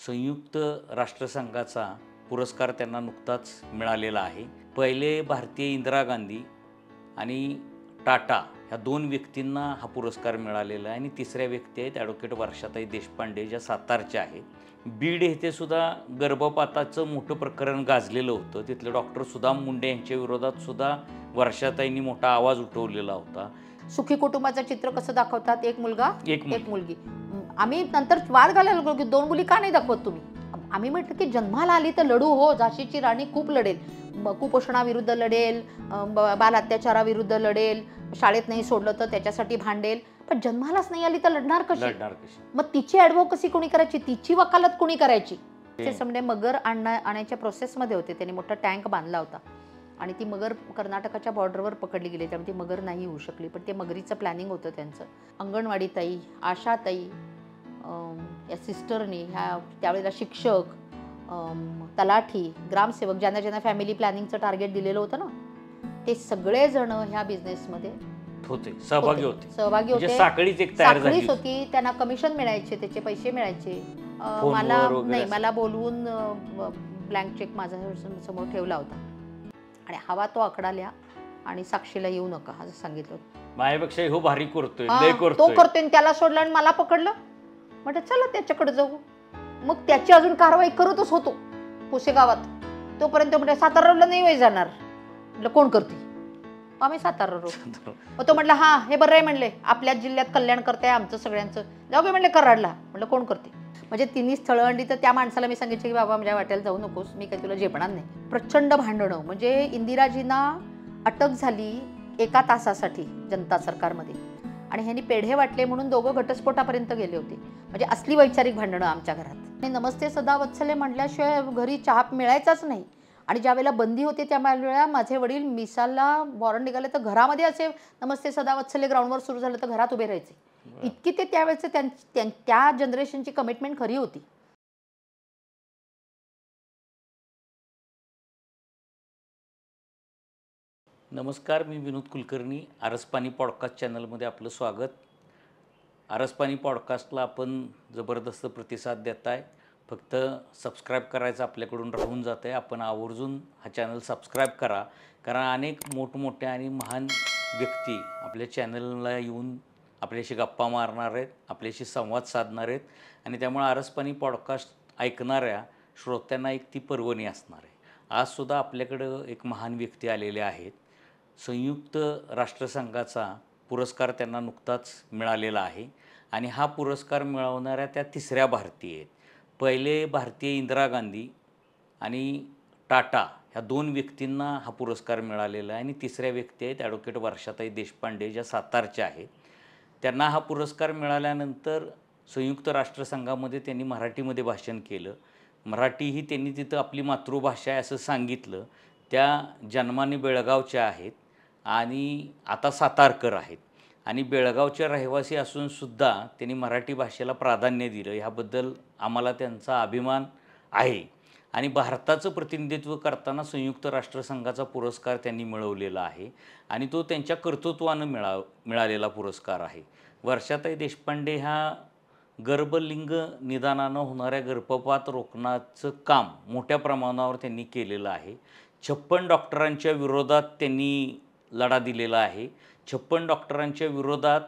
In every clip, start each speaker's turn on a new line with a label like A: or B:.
A: संयुक्त राष्ट्रसंघाचा पुरस्कार त्यांना नुकताच मिळालेला आहे। पहिले भारतीय इंदिरा गांधी आणि टाटा ह्या दोन व्यक्तींना हा पुरस्कार मिळालेला आहे आणि तिसऱ्या व्यक्ती आहेत ॲडव्होकेट वर्षाताई देशपांडे, ज्या सातारच्या आहेत। बीड येथे सुद्धा गर्भपाताचं मोठं प्रकरण गाजलेलं होतं। तिथले डॉक्टर सुदाम मुंडे यांच्या विरोधात सुद्धा वर्षाताईंनी मोठा आवाज उठवलेला होता।
B: सुखी कुटुंबाचं चित्र कसं दाखवतात, एक मुलगा
A: एक
B: मुलगी। आम्ही नंतर वाद घालायला लागलो की दोन मुली का नाही दाखवत तुम्ही। आम्ही म्हटलं की जन्माला आली तर लढू, हो झाशीची राणी खूप लढेल, कुपोषणाविरुद्ध लढेल, बाल अत्याचाराविरुद्ध लढेल, शाळेत नाही सोडलं तर त्याच्यासाठी भांडेल, पण जन्मालाच नाही आली तर लढणार कशी? मग तिची ॲडव्होकसी कोणी करायची, तिची वकालत कोणी करायची? ते समडे मगर आणायच्या प्रोसेसमध्ये होते, त्यांनी मोठा टँक बांधला होता आणि ती मगर कर्नाटकाच्या बॉर्डरवर पकडली गेली, त्यामुळे ती मगर नाही होऊ शकली, पण ते मगरीचं प्लॅनिंग होतं त्यांचं। अंगणवाडी ताई, आशा ताई, या सिस्टरनी, ह्या त्यावेळेला शिक्षक, तलाठी, ग्रामसेवक, ज्यांना ज्यांना फॅमिली प्लॅनिंगचं टार्गेट दिलेलं होतं ना, ते सगळे जण ह्या बिझनेसमध्ये
A: सहभागी होते। साखळीच एक तयार झाली
B: होती, त्यांना कमिशन मिळायचे, त्याचे पैसे मिळायचे। मला बोलवून ब्लँक चेक माझ्या समोर ठेवला होता आणि हवा तो आकडा लिहा आणि साक्षीला येऊ नका असं सांगितलं होतं।
A: माझ्यापेक्षा हो भारी करतोय,
B: तो करतोय, त्याला सोडलं आणि मला पकडलं। म्हटलं चला त्याच्याकडे जाऊ, मग त्याची अजून कारवाई करतच होतो पुसेगावात। तोपर्यंत म्हटलं सातारा रोडला नाही वय जाणार, म्हटलं कोण करते? आम्ही सातारा रोड। मग तो म्हटलं हा हे बरं आहे, म्हणले आपल्याच जिल्ह्यात कल्याण करते आमचं सगळ्यांचं, जाऊ बे म्हणले कराडला। म्हटलं कोण करते? म्हणजे तिन्ही स्थळं आणली तर त्या माणसाला मी सांगितलं की बाबा माझ्या वाट्याला जाऊ नकोस, मी काही तुला झेपणार नाही। प्रचंड भांडणं, म्हणजे इंदिराजींना अटक झाली 1 तासासाठी जनता सरकारमध्ये आणि ह्यांनी पेढे वाटले म्हणून दोघं घटस्फोटापर्यंत गेले होते। म्हणजे असली वैचारिक भांडणं आमच्या घरात। आणि नमस्ते सदा वत्सले म्हटल्याशिवाय घरी चहा मिळायचाच नाही। आणि ज्यावेळेला बंदी होते त्यावेळेला माझे वडील मिसालला वॉरंट निघाले तर घरामध्ये असे नमस्ते सदा वत्सले ग्राउंडवर सुरू झालं तर घरात उभे राहायचे। इतकी ते त्यावेळेचं त्या जनरेशनची कमिटमेंट खरी होती।
A: नमस्कार, मी विनोद कुलकर्णी, आरसपानी पॉडकास्ट चॅनलमध्ये आपलं स्वागत। आरसपानी पॉडकास्टला आपण जबरदस्त प्रतिसाद देत आहे। फक्त सबस्क्राईब करायचं आपल्याकडून राहून जातं आहे। आपण आवर्जून हा चॅनल सबस्क्राईब करा, कारण अनेक मोठमोठ्या आणि महान व्यक्ती आपल्या चॅनलला येऊन आपल्याशी गप्पा मारणार आहेत, आपल्याशी संवाद साधणार आहेत आणि त्यामुळे आरसपानी पॉडकास्ट ऐकणाऱ्या श्रोत्यांना एक ती पर्वणी असणार आहे। आजसुद्धा आपल्याकडं एक महान व्यक्ती आलेले आहेत। संयुक्त राष्ट्रसंघाचा पुरस्कार त्यांना नुकताच मिळालेला आहे आणि हा पुरस्कार मिळवणाऱ्या त्या तिसऱ्या भारतीय आहेत। पहिले भारतीय इंदिरा गांधी आणि टाटा ह्या दोन व्यक्तींना हा पुरस्कार मिळालेला आहे आणि तिसऱ्या व्यक्ती आहेत ॲडव्होकेट वर्षाताई देशपांडे, ज्या सातारच्या आहेत। त्यांना हा पुरस्कार मिळाल्यानंतर संयुक्त राष्ट्रसंघामध्ये त्यांनी मराठीमध्ये भाषण केलं। मराठी ही त्यांनी तिथं आपली मातृभाषा आहे असं सांगितलं। त्या जन्माने बेळगावच्या आहेत आणि आता सातारकर आहेत आणि बेळगावच्या रहिवासी असूनसुद्धा त्यांनी मराठी भाषेला प्राधान्य दिलं, ह्याबद्दल आम्हाला त्यांचा अभिमान आहे। आणि भारताचं प्रतिनिधित्व करताना संयुक्त राष्ट्रसंघाचा पुरस्कार त्यांनी मिळवलेला आहे आणि तो त्यांच्या कर्तृत्वानं मिळालेला पुरस्कार आहे। वर्षाताई देशपांडे ह्या गर्भलिंग निदानानं होणाऱ्या गर्भपात रोखण्याचं काम मोठ्या प्रमाणावर त्यांनी केलेलं आहे। 56 डॉक्टरांच्या विरोधात त्यांनी लढा दिलेला आहे। 56 डॉक्टरांच्या विरोधात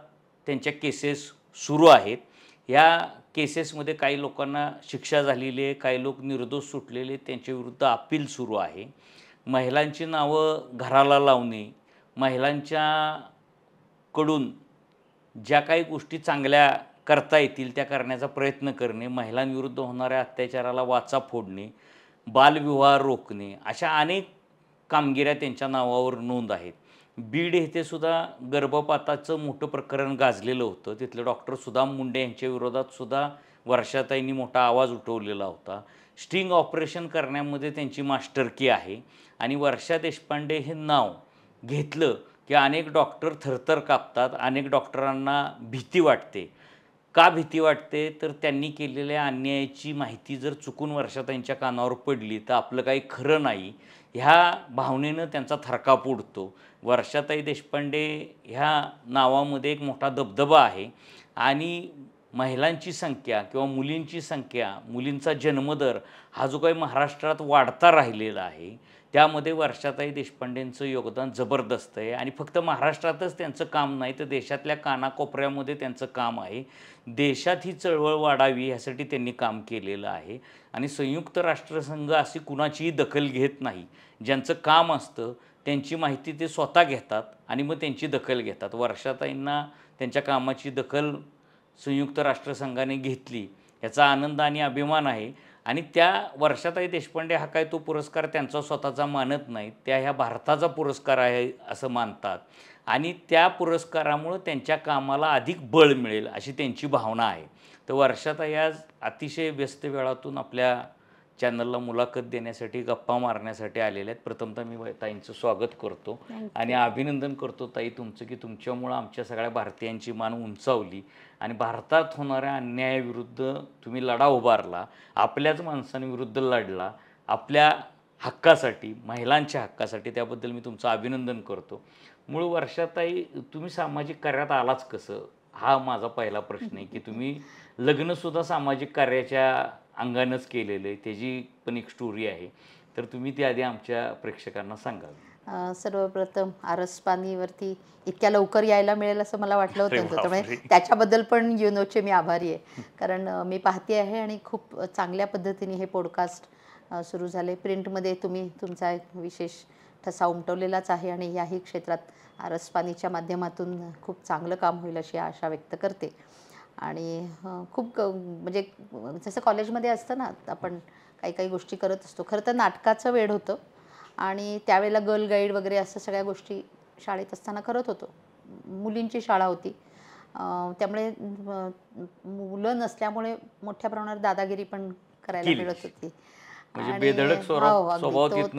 A: त्यांच्या केसेस सुरू आहेत। या केसेसमध्ये काही लोकांना शिक्षा झालेली आहे, काही लोक निर्दोष सुटलेले, त्यांच्याविरुद्ध अपील सुरू आहे। महिलांची नावं घराला लावणे, महिलांच्याकडून ज्या काही गोष्टी चांगल्या करता येतील त्या करण्याचा प्रयत्न करणे, महिलांविरुद्ध होणाऱ्या अत्याचाराला वाचा फोडणे, बालविवाह रोखणे, अशा अनेक कामगिऱ्या त्यांच्या नावावर नोंद आहेत। बीड येथे सुद्धा गर्भपाताचं मोठं प्रकरण गाजलेलं होतं। तिथले डॉक्टर सुदाम मुंडे यांच्या विरोधात सुद्धा वर्षाताईंनी मोठा आवाज उठवलेला होता। स्टिंग ऑपरेशन करण्यामध्ये त्यांची मास्टरकी आहे आणि वर्षा देशपांडे हे नाव घेतलं की अनेक डॉक्टर थरथर कापतात, अनेक डॉक्टरांना भीती वाटते। का भीती वाटते तर त्यांनी केलेल्या अन्यायाची माहिती जर चुकून वर्षाताईंच्या कानावर पडली तर आपलं काही खरं नाही, ह्या भावनेनं त्यांचा थरकाप उडतो। वर्षाताई देशपांडे ह्या नावामध्ये एक मोठा दबदबा आहे आणि महिलांची संख्या किंवा मुलींची संख्या, मुलींचा जन्मदर हा जो काही महाराष्ट्रात वाढता राहिलेला आहे, त्यामध्ये वर्षाताई देशपांडेंचं योगदान जबरदस्त आहे. आणि फक्त महाराष्ट्रातच त्यांचं काम नाही, तर देशातल्या कानाकोपऱ्यामध्ये त्यांचं काम आहे. देशात ही चळवळ वाढावी ह्यासाठी त्यांनी काम केलेलं आहे. आणि संयुक्त राष्ट्रसंघ अशी कुणाचीही दखल घेत नाही. ज्यांचं काम असतं त्यांची माहिती ते स्वतः घेतात आणि मग त्यांची दखल घेतात. वर्षाताईंना त्यांच्या कामाची दखल संयुक्त राष्ट्रसंघाने घेतली, याचा आनंद आणि अभिमान आहे. आणि त्या वर्षाताई देशपांडे हा काय तो पुरस्कार त्यांचा स्वतःचा मानत नाही, त्या ह्या भारताचा पुरस्कार आहे असं मानतात. आणि त्या पुरस्कारामुळं त्यांच्या कामाला अधिक बळ मिळेल अशी त्यांची भावना आहे. तर वर्षाताई आज अतिशय व्यस्त वेळातून आपल्या चॅनलला मुलाखत देण्यासाठी, गप्पा मारण्यासाठी आलेल्या आहेत. प्रथमतः मी ताईंचं स्वागत करतो आणि अभिनंदन करतो ताई तुमचं, की तुमच्यामुळं आमच्या सगळ्या भारतीयांची मान उंचावली आणि भारतात होणाऱ्या अन्यायाविरुद्ध तुम्ही लढा उभारला, आपल्याच माणसांविरुद्ध लढला, आपल्या हक्कासाठी, महिलांच्या हक्कासाठी. त्याबद्दल मी तुमचं अभिनंदन करतो. मूळ वर्षाताई तुम्ही सामाजिक कार्यात आलाच कसं, हा माझा पहिला प्रश्न आहे. की तुम्ही लग्नसुद्धा सामाजिक कार्याच्या अंगानंच केलेलं आहे, त्याची पण एक स्टोरी आहे. तर तुम्ही ती आधी आमच्या प्रेक्षकांना सांगावी.
B: सर्वप्रथम आरसपानीवरती इतक्या लवकर यायला मिळेल असं मला वाटलं होतं, त्यामुळे त्याच्याबद्दल पण युनोचे मी आभारी आहे. कारण मी पाहते आहे आणि खूप चांगल्या पद्धतीने हे पॉडकास्ट सुरू झाले. प्रिंटमध्ये तुम्ही तुमचा एक विशेष ठसा उमटवलेलाच आहे आणि याही क्षेत्रात आरसपानीच्या माध्यमातून खूप चांगलं काम होईल अशी आशा व्यक्त करते. आणि खूप म्हणजे जसं कॉलेजमध्ये असतं ना, आपण काही काही गोष्टी करत असतो. खरं तर नाटकाचं वेड होतं आणि त्यावेळेला गर्ल गाईड वगैरे असं सगळ्या गोष्टी शाळेत असताना करत होतो. मुलींची शाळा होती, त्यामुळे मुलं नसल्यामुळे मोठ्या प्रमाणात दादागिरी पण करायला मिळत होती. आणि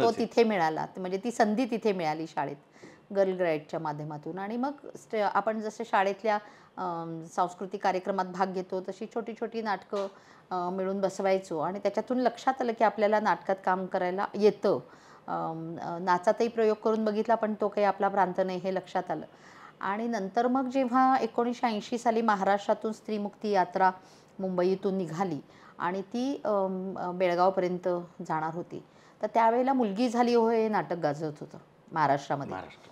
B: तो तिथे मिळाला, म्हणजे ती संधी तिथे मिळाली शाळेत गर्ल गाईडच्या माध्यमातून. आणि मग आपण जसं शाळेतल्या सांस्कृतिक कार्यक्रमात भाग घेतो तशी छोटी छोटी नाटकं मिळून बसवायचो आणि त्याच्यातून लक्षात आलं की आपल्याला नाटकात काम करायला येतं. नाचातही प्रयोग करून बघितला पण तो काही आपला प्रांत नाही हे लक्षात आलं. आणि नंतर मग जेव्हा 1980 साली महाराष्ट्रातून स्त्रीमुक्ती यात्रा मुंबईतून निघाली आणि ती बेळगावपर्यंत जाणार होती, तर त्यावेळेला मुलगी झाली हो हे नाटक गाजवत होतं महाराष्ट्रामध्ये.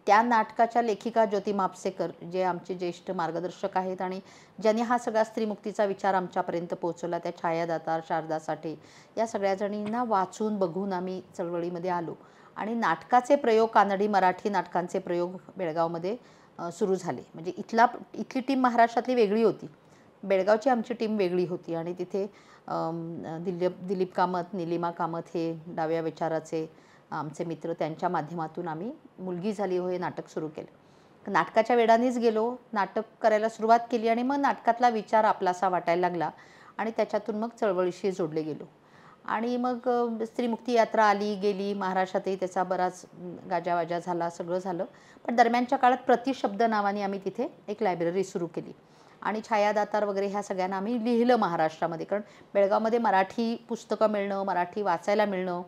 B: त्या नाटकाच्या लेखिका ज्योती मापसेकर, जे आमचे ज्येष्ठ मार्गदर्शक आहेत आणि ज्यांनी हा सगळा स्त्रीमुक्तीचा विचार आमच्यापर्यंत पोहोचवला, त्या छाया दातार, शारदा साठे या सगळ्या जणींना वाचून बघून आम्ही चळवळीमध्ये आलो. आणि नाटकाचे प्रयोग, कानडी मराठी नाटकांचे प्रयोग बेळगावमध्ये सुरू झाले. म्हणजे इथली टीम महाराष्ट्रातली वेगळी होती, बेळगावची आमची टीम वेगळी होती. आणि तिथे दिलीप कामत, निलिमा कामत हे डाव्या विचाराचे आमचे मित्र, त्यांच्या माध्यमातून आम्ही मुलगी झाली हो हे नाटक सुरू केलं. नाटकाच्या वेळानेच गेलो, नाटक करायला सुरुवात केली आणि मग नाटकातला विचार आपलासा वाटायला लागला आणि त्याच्यातून मग चळवळीशी जोडले गेलो. आणि मग स्त्रीमुक्ती यात्रा आली गेली, महाराष्ट्रातही त्याचा बराच गाजावाजा झाला, सगळं झालं. पण दरम्यानच्या काळात प्रतिशब्द नावाने आम्ही तिथे एक लायब्ररी सुरू केली आणि छाया दातार वगैरे ह्या सगळ्यांना आम्ही लिहिलं महाराष्ट्रामध्ये. कारण बेळगावमध्ये मराठी पुस्तकं मिळणं, मराठी वाचायला मिळणं,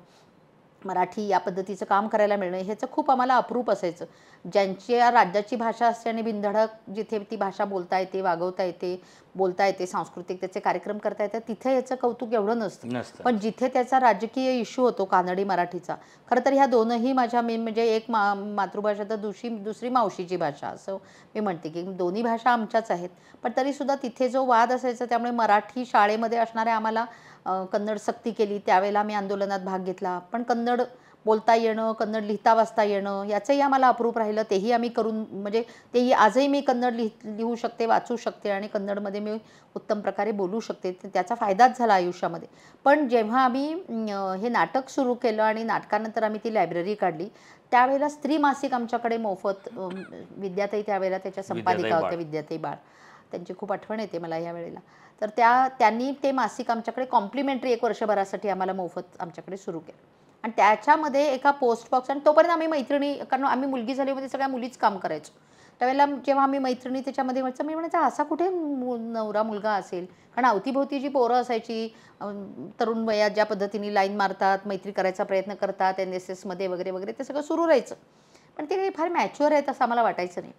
B: मराठी या पद्धतीचं काम करायला मिळणं ह्याचं खूप आम्हाला अप्रूप असायचं. ज्यांच्या राज्याची भाषा असते आणि बिनधडक जिथे ती भाषा बोलता येते, वागवता येते, बोलता येते, सांस्कृतिक त्याचे कार्यक्रम करता येतात, तिथे याचं कौतुक एवढं नसतं. पण जिथे त्याचा राजकीय इश्यू होतो कानडी मराठीचा, खरं तर ह्या दोनही माझ्या मेन, म्हणजे एक मातृभाषा तर दुसरी मावशीची भाषा असं मी म्हणते, की दोन्ही भाषा आमच्याच आहेत. पण तरीसुद्धा तिथे जो वाद असायचा, त्यामुळे मराठी शाळेमध्ये असणाऱ्या आम्हाला कन्नड सक्ती केली. त्यावेळेला आम्ही आंदोलनात भाग घेतला. पण कन्नड बोलता येणं, कन्नड लिहिता वाचता येणं याचंही आम्हाला अप्रूप राहिलं. तेही आम्ही करून, म्हणजे तेही आजही मी कन्नड लिहू शकते, वाचू शकते आणि कन्नडमध्ये मी उत्तम प्रकारे बोलू शकते. त्याचा फायदाच झाला आयुष्यामध्ये. पण जेव्हा आम्ही हे नाटक सुरू केलं आणि नाटकानंतर आम्ही ती लायब्ररी काढली, त्यावेळेला स्त्री मासिक आमच्याकडे मोफत, विद्याताई त्यावेळेला त्याच्या संपादिका होत्या, विद्याताई बाळ, त्यांची खूप आठवण येते मला यावेळेला. तर त्यांनी ते मासिक आमच्याकडे कॉम्प्लिमेंटरी 1 वर्षभरासाठी आम्हाला मोफत आमच्याकडे सुरू केलं. आणि त्याच्यामध्ये एका पोस्ट बॉक्स, आणि तोपर्यंत आम्ही मैत्रिणी, कारण आम्ही मुलगी झाल्यामध्ये सगळ्या मुलीच काम करायचो, त्यावेळेला जेव्हा आम्ही मैत्रिणी त्याच्यामध्ये मी म्हणायचं असा कुठे नवरा मुलगा असेल, कारण अवतीभोवती जी पोरं असायची तरुण वयात ज्या पद्धतीने लाईन मारतात, मैत्री करायचा प्रयत्न करतात, NSSमध्ये वगैरे वगैरे, ते सगळं सुरू राहायचं. पण ते फार मॅच्युअर आहेत असं आम्हाला वाटायचं नाही.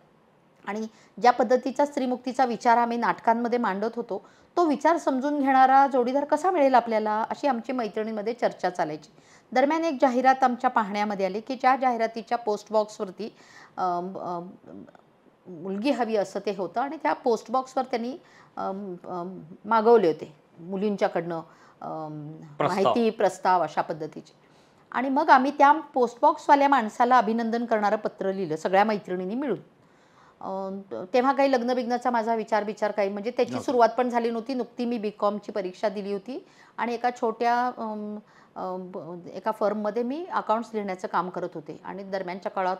B: आणि ज्या पद्धतीचा स्त्रीमुक्तीचा विचार आम्ही नाटकांमध्ये मांडत होतो, तो विचार समजून घेणारा जोडीदार कसा मिळेल आपल्याला, अशी आमची मैत्रिणींमध्ये चर्चा चालायची. दरम्यान एक जाहिरात आमच्या पाहण्यामध्ये आली, की ज्या जाहिरातीच्या पोस्ट बॉक्सवरती मुलगी हवी असं ते होतं आणि त्या पोस्ट बॉक्सवर त्यांनी मागवले होते मुलींच्याकडनं माहिती, प्रस्ताव अशा पद्धतीचे. आणि मग आम्ही त्या पोस्ट बॉक्सवाल्या माणसाला अभिनंदन करणारं पत्र लिहिलं सगळ्या मैत्रिणींनी मिळून. तेव्हा काही लग्न-बिग्नाचा माझा विचार काही म्हणजे त्याची सुरुवात पण झाली नव्हती. नुकती मी बी.कॉमची परीक्षा दिली होती आणि एका छोट्या एका फर्ममध्ये मी अकाउंट्स लिहिण्याचं काम करत होते आणि दरम्यानच्या काळात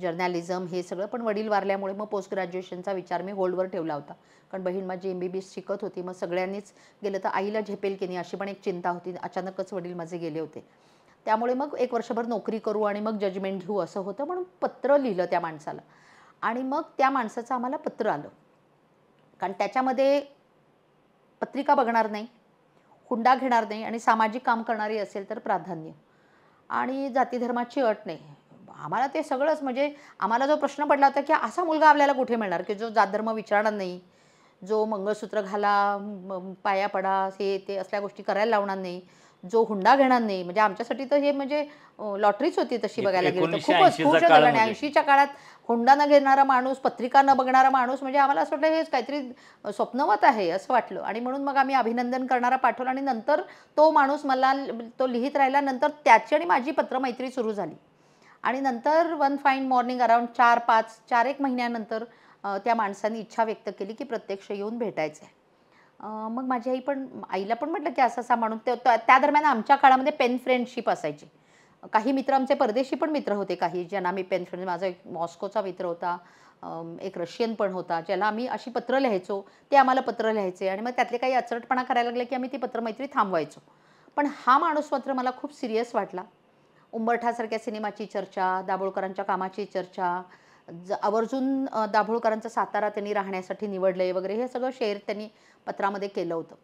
B: जर्नॅलिझम हे सगळं. पण वडील वारल्यामुळे मग पोस्ट ग्रॅज्युएशनचा विचार मी होल्डवर ठेवला होता. कारण बहीण माझी MBBS शिकत होती. मग सगळ्यांनीच गेलं तर आईला झेपेल की नाही अशी पण एक चिंता होती. अचानकच वडील माझे गेले होते. त्यामुळे मग 1 वर्षभर नोकरी करू आणि मग जजमेंट घेऊ असं होतं. म्हणून पत्र लिहिलं त्या माणसाला आणि मग त्या माणसाचं आम्हाला पत्र आलं. कारण त्याच्यामध्ये पत्रिका बघणार नाही, हुंडा घेणार नाही आणि सामाजिक काम करणारी असेल तर प्राधान्य आणि जातीधर्माची अट नाही. आम्हाला ते सगळंच म्हणजे आम्हाला जो प्रश्न पडला होता की असा मुलगा आपल्याला कुठे मिळणार की जो जातधर्म विचारणार नाही, जो मंगळसूत्र घाला, पाया पडा, हे ते असल्या गोष्टी करायला लावणार नाही, जो हुंडा घेणार नाही. म्हणजे आमच्यासाठी तर हे म्हणजे लॉटरीच होती तशी बघायला गेलं तर. खूपच खूप झालं. आणि 80च्या काळात हुंडा न घेणारा माणूस, पत्रिका न बघणारा माणूस म्हणजे आम्हाला असं वाटलं हेच काहीतरी स्वप्नवत आहे असं वाटलं. आणि म्हणून मग आम्ही अभिनंदन करणारा पाठवला आणि नंतर तो माणूस मला तो लिहित राहिला. नंतर त्याची आणि माझी पत्रमैत्री सुरू झाली आणि नंतर वन फाईन मॉर्निंग अराउंड 4-1 महिन्यानंतर त्या माणसाने इच्छा व्यक्त केली की प्रत्यक्ष येऊन भेटायचं आहे. मग माझी आईला पण म्हटलं की असा माणूस. त्या दरम्यान आमच्या काळामध्ये पेन फ्रेंडशिप असायची. काही मित्र आमचे परदेशी पण मित्र होते, काही ज्यांना आम्ही पेन फ्रेंड. माझा एक मॉस्कोचा मित्र होता, एक रशियन पण होता, ज्याला आम्ही अशी पत्र लिहायचो, ते आम्हाला पत्र लिहायचे आणि मग त्यातले काही अचरटपणा करायला लागले की आम्ही ती पत्रमैत्री थांबवायचो. पण हा माणूस मात्र मला खूप सिरियस वाटला. उंबरठासारख्या सिनेमाची चर्चा, दाभोळकरांच्या कामाची चर्चा, आवर्जून दाभोळकरांचा सातारा त्यांनी राहण्यासाठी निवडले वगैरे हे सगळं शेअर त्यांनी पत्रामध्ये केलं होतं.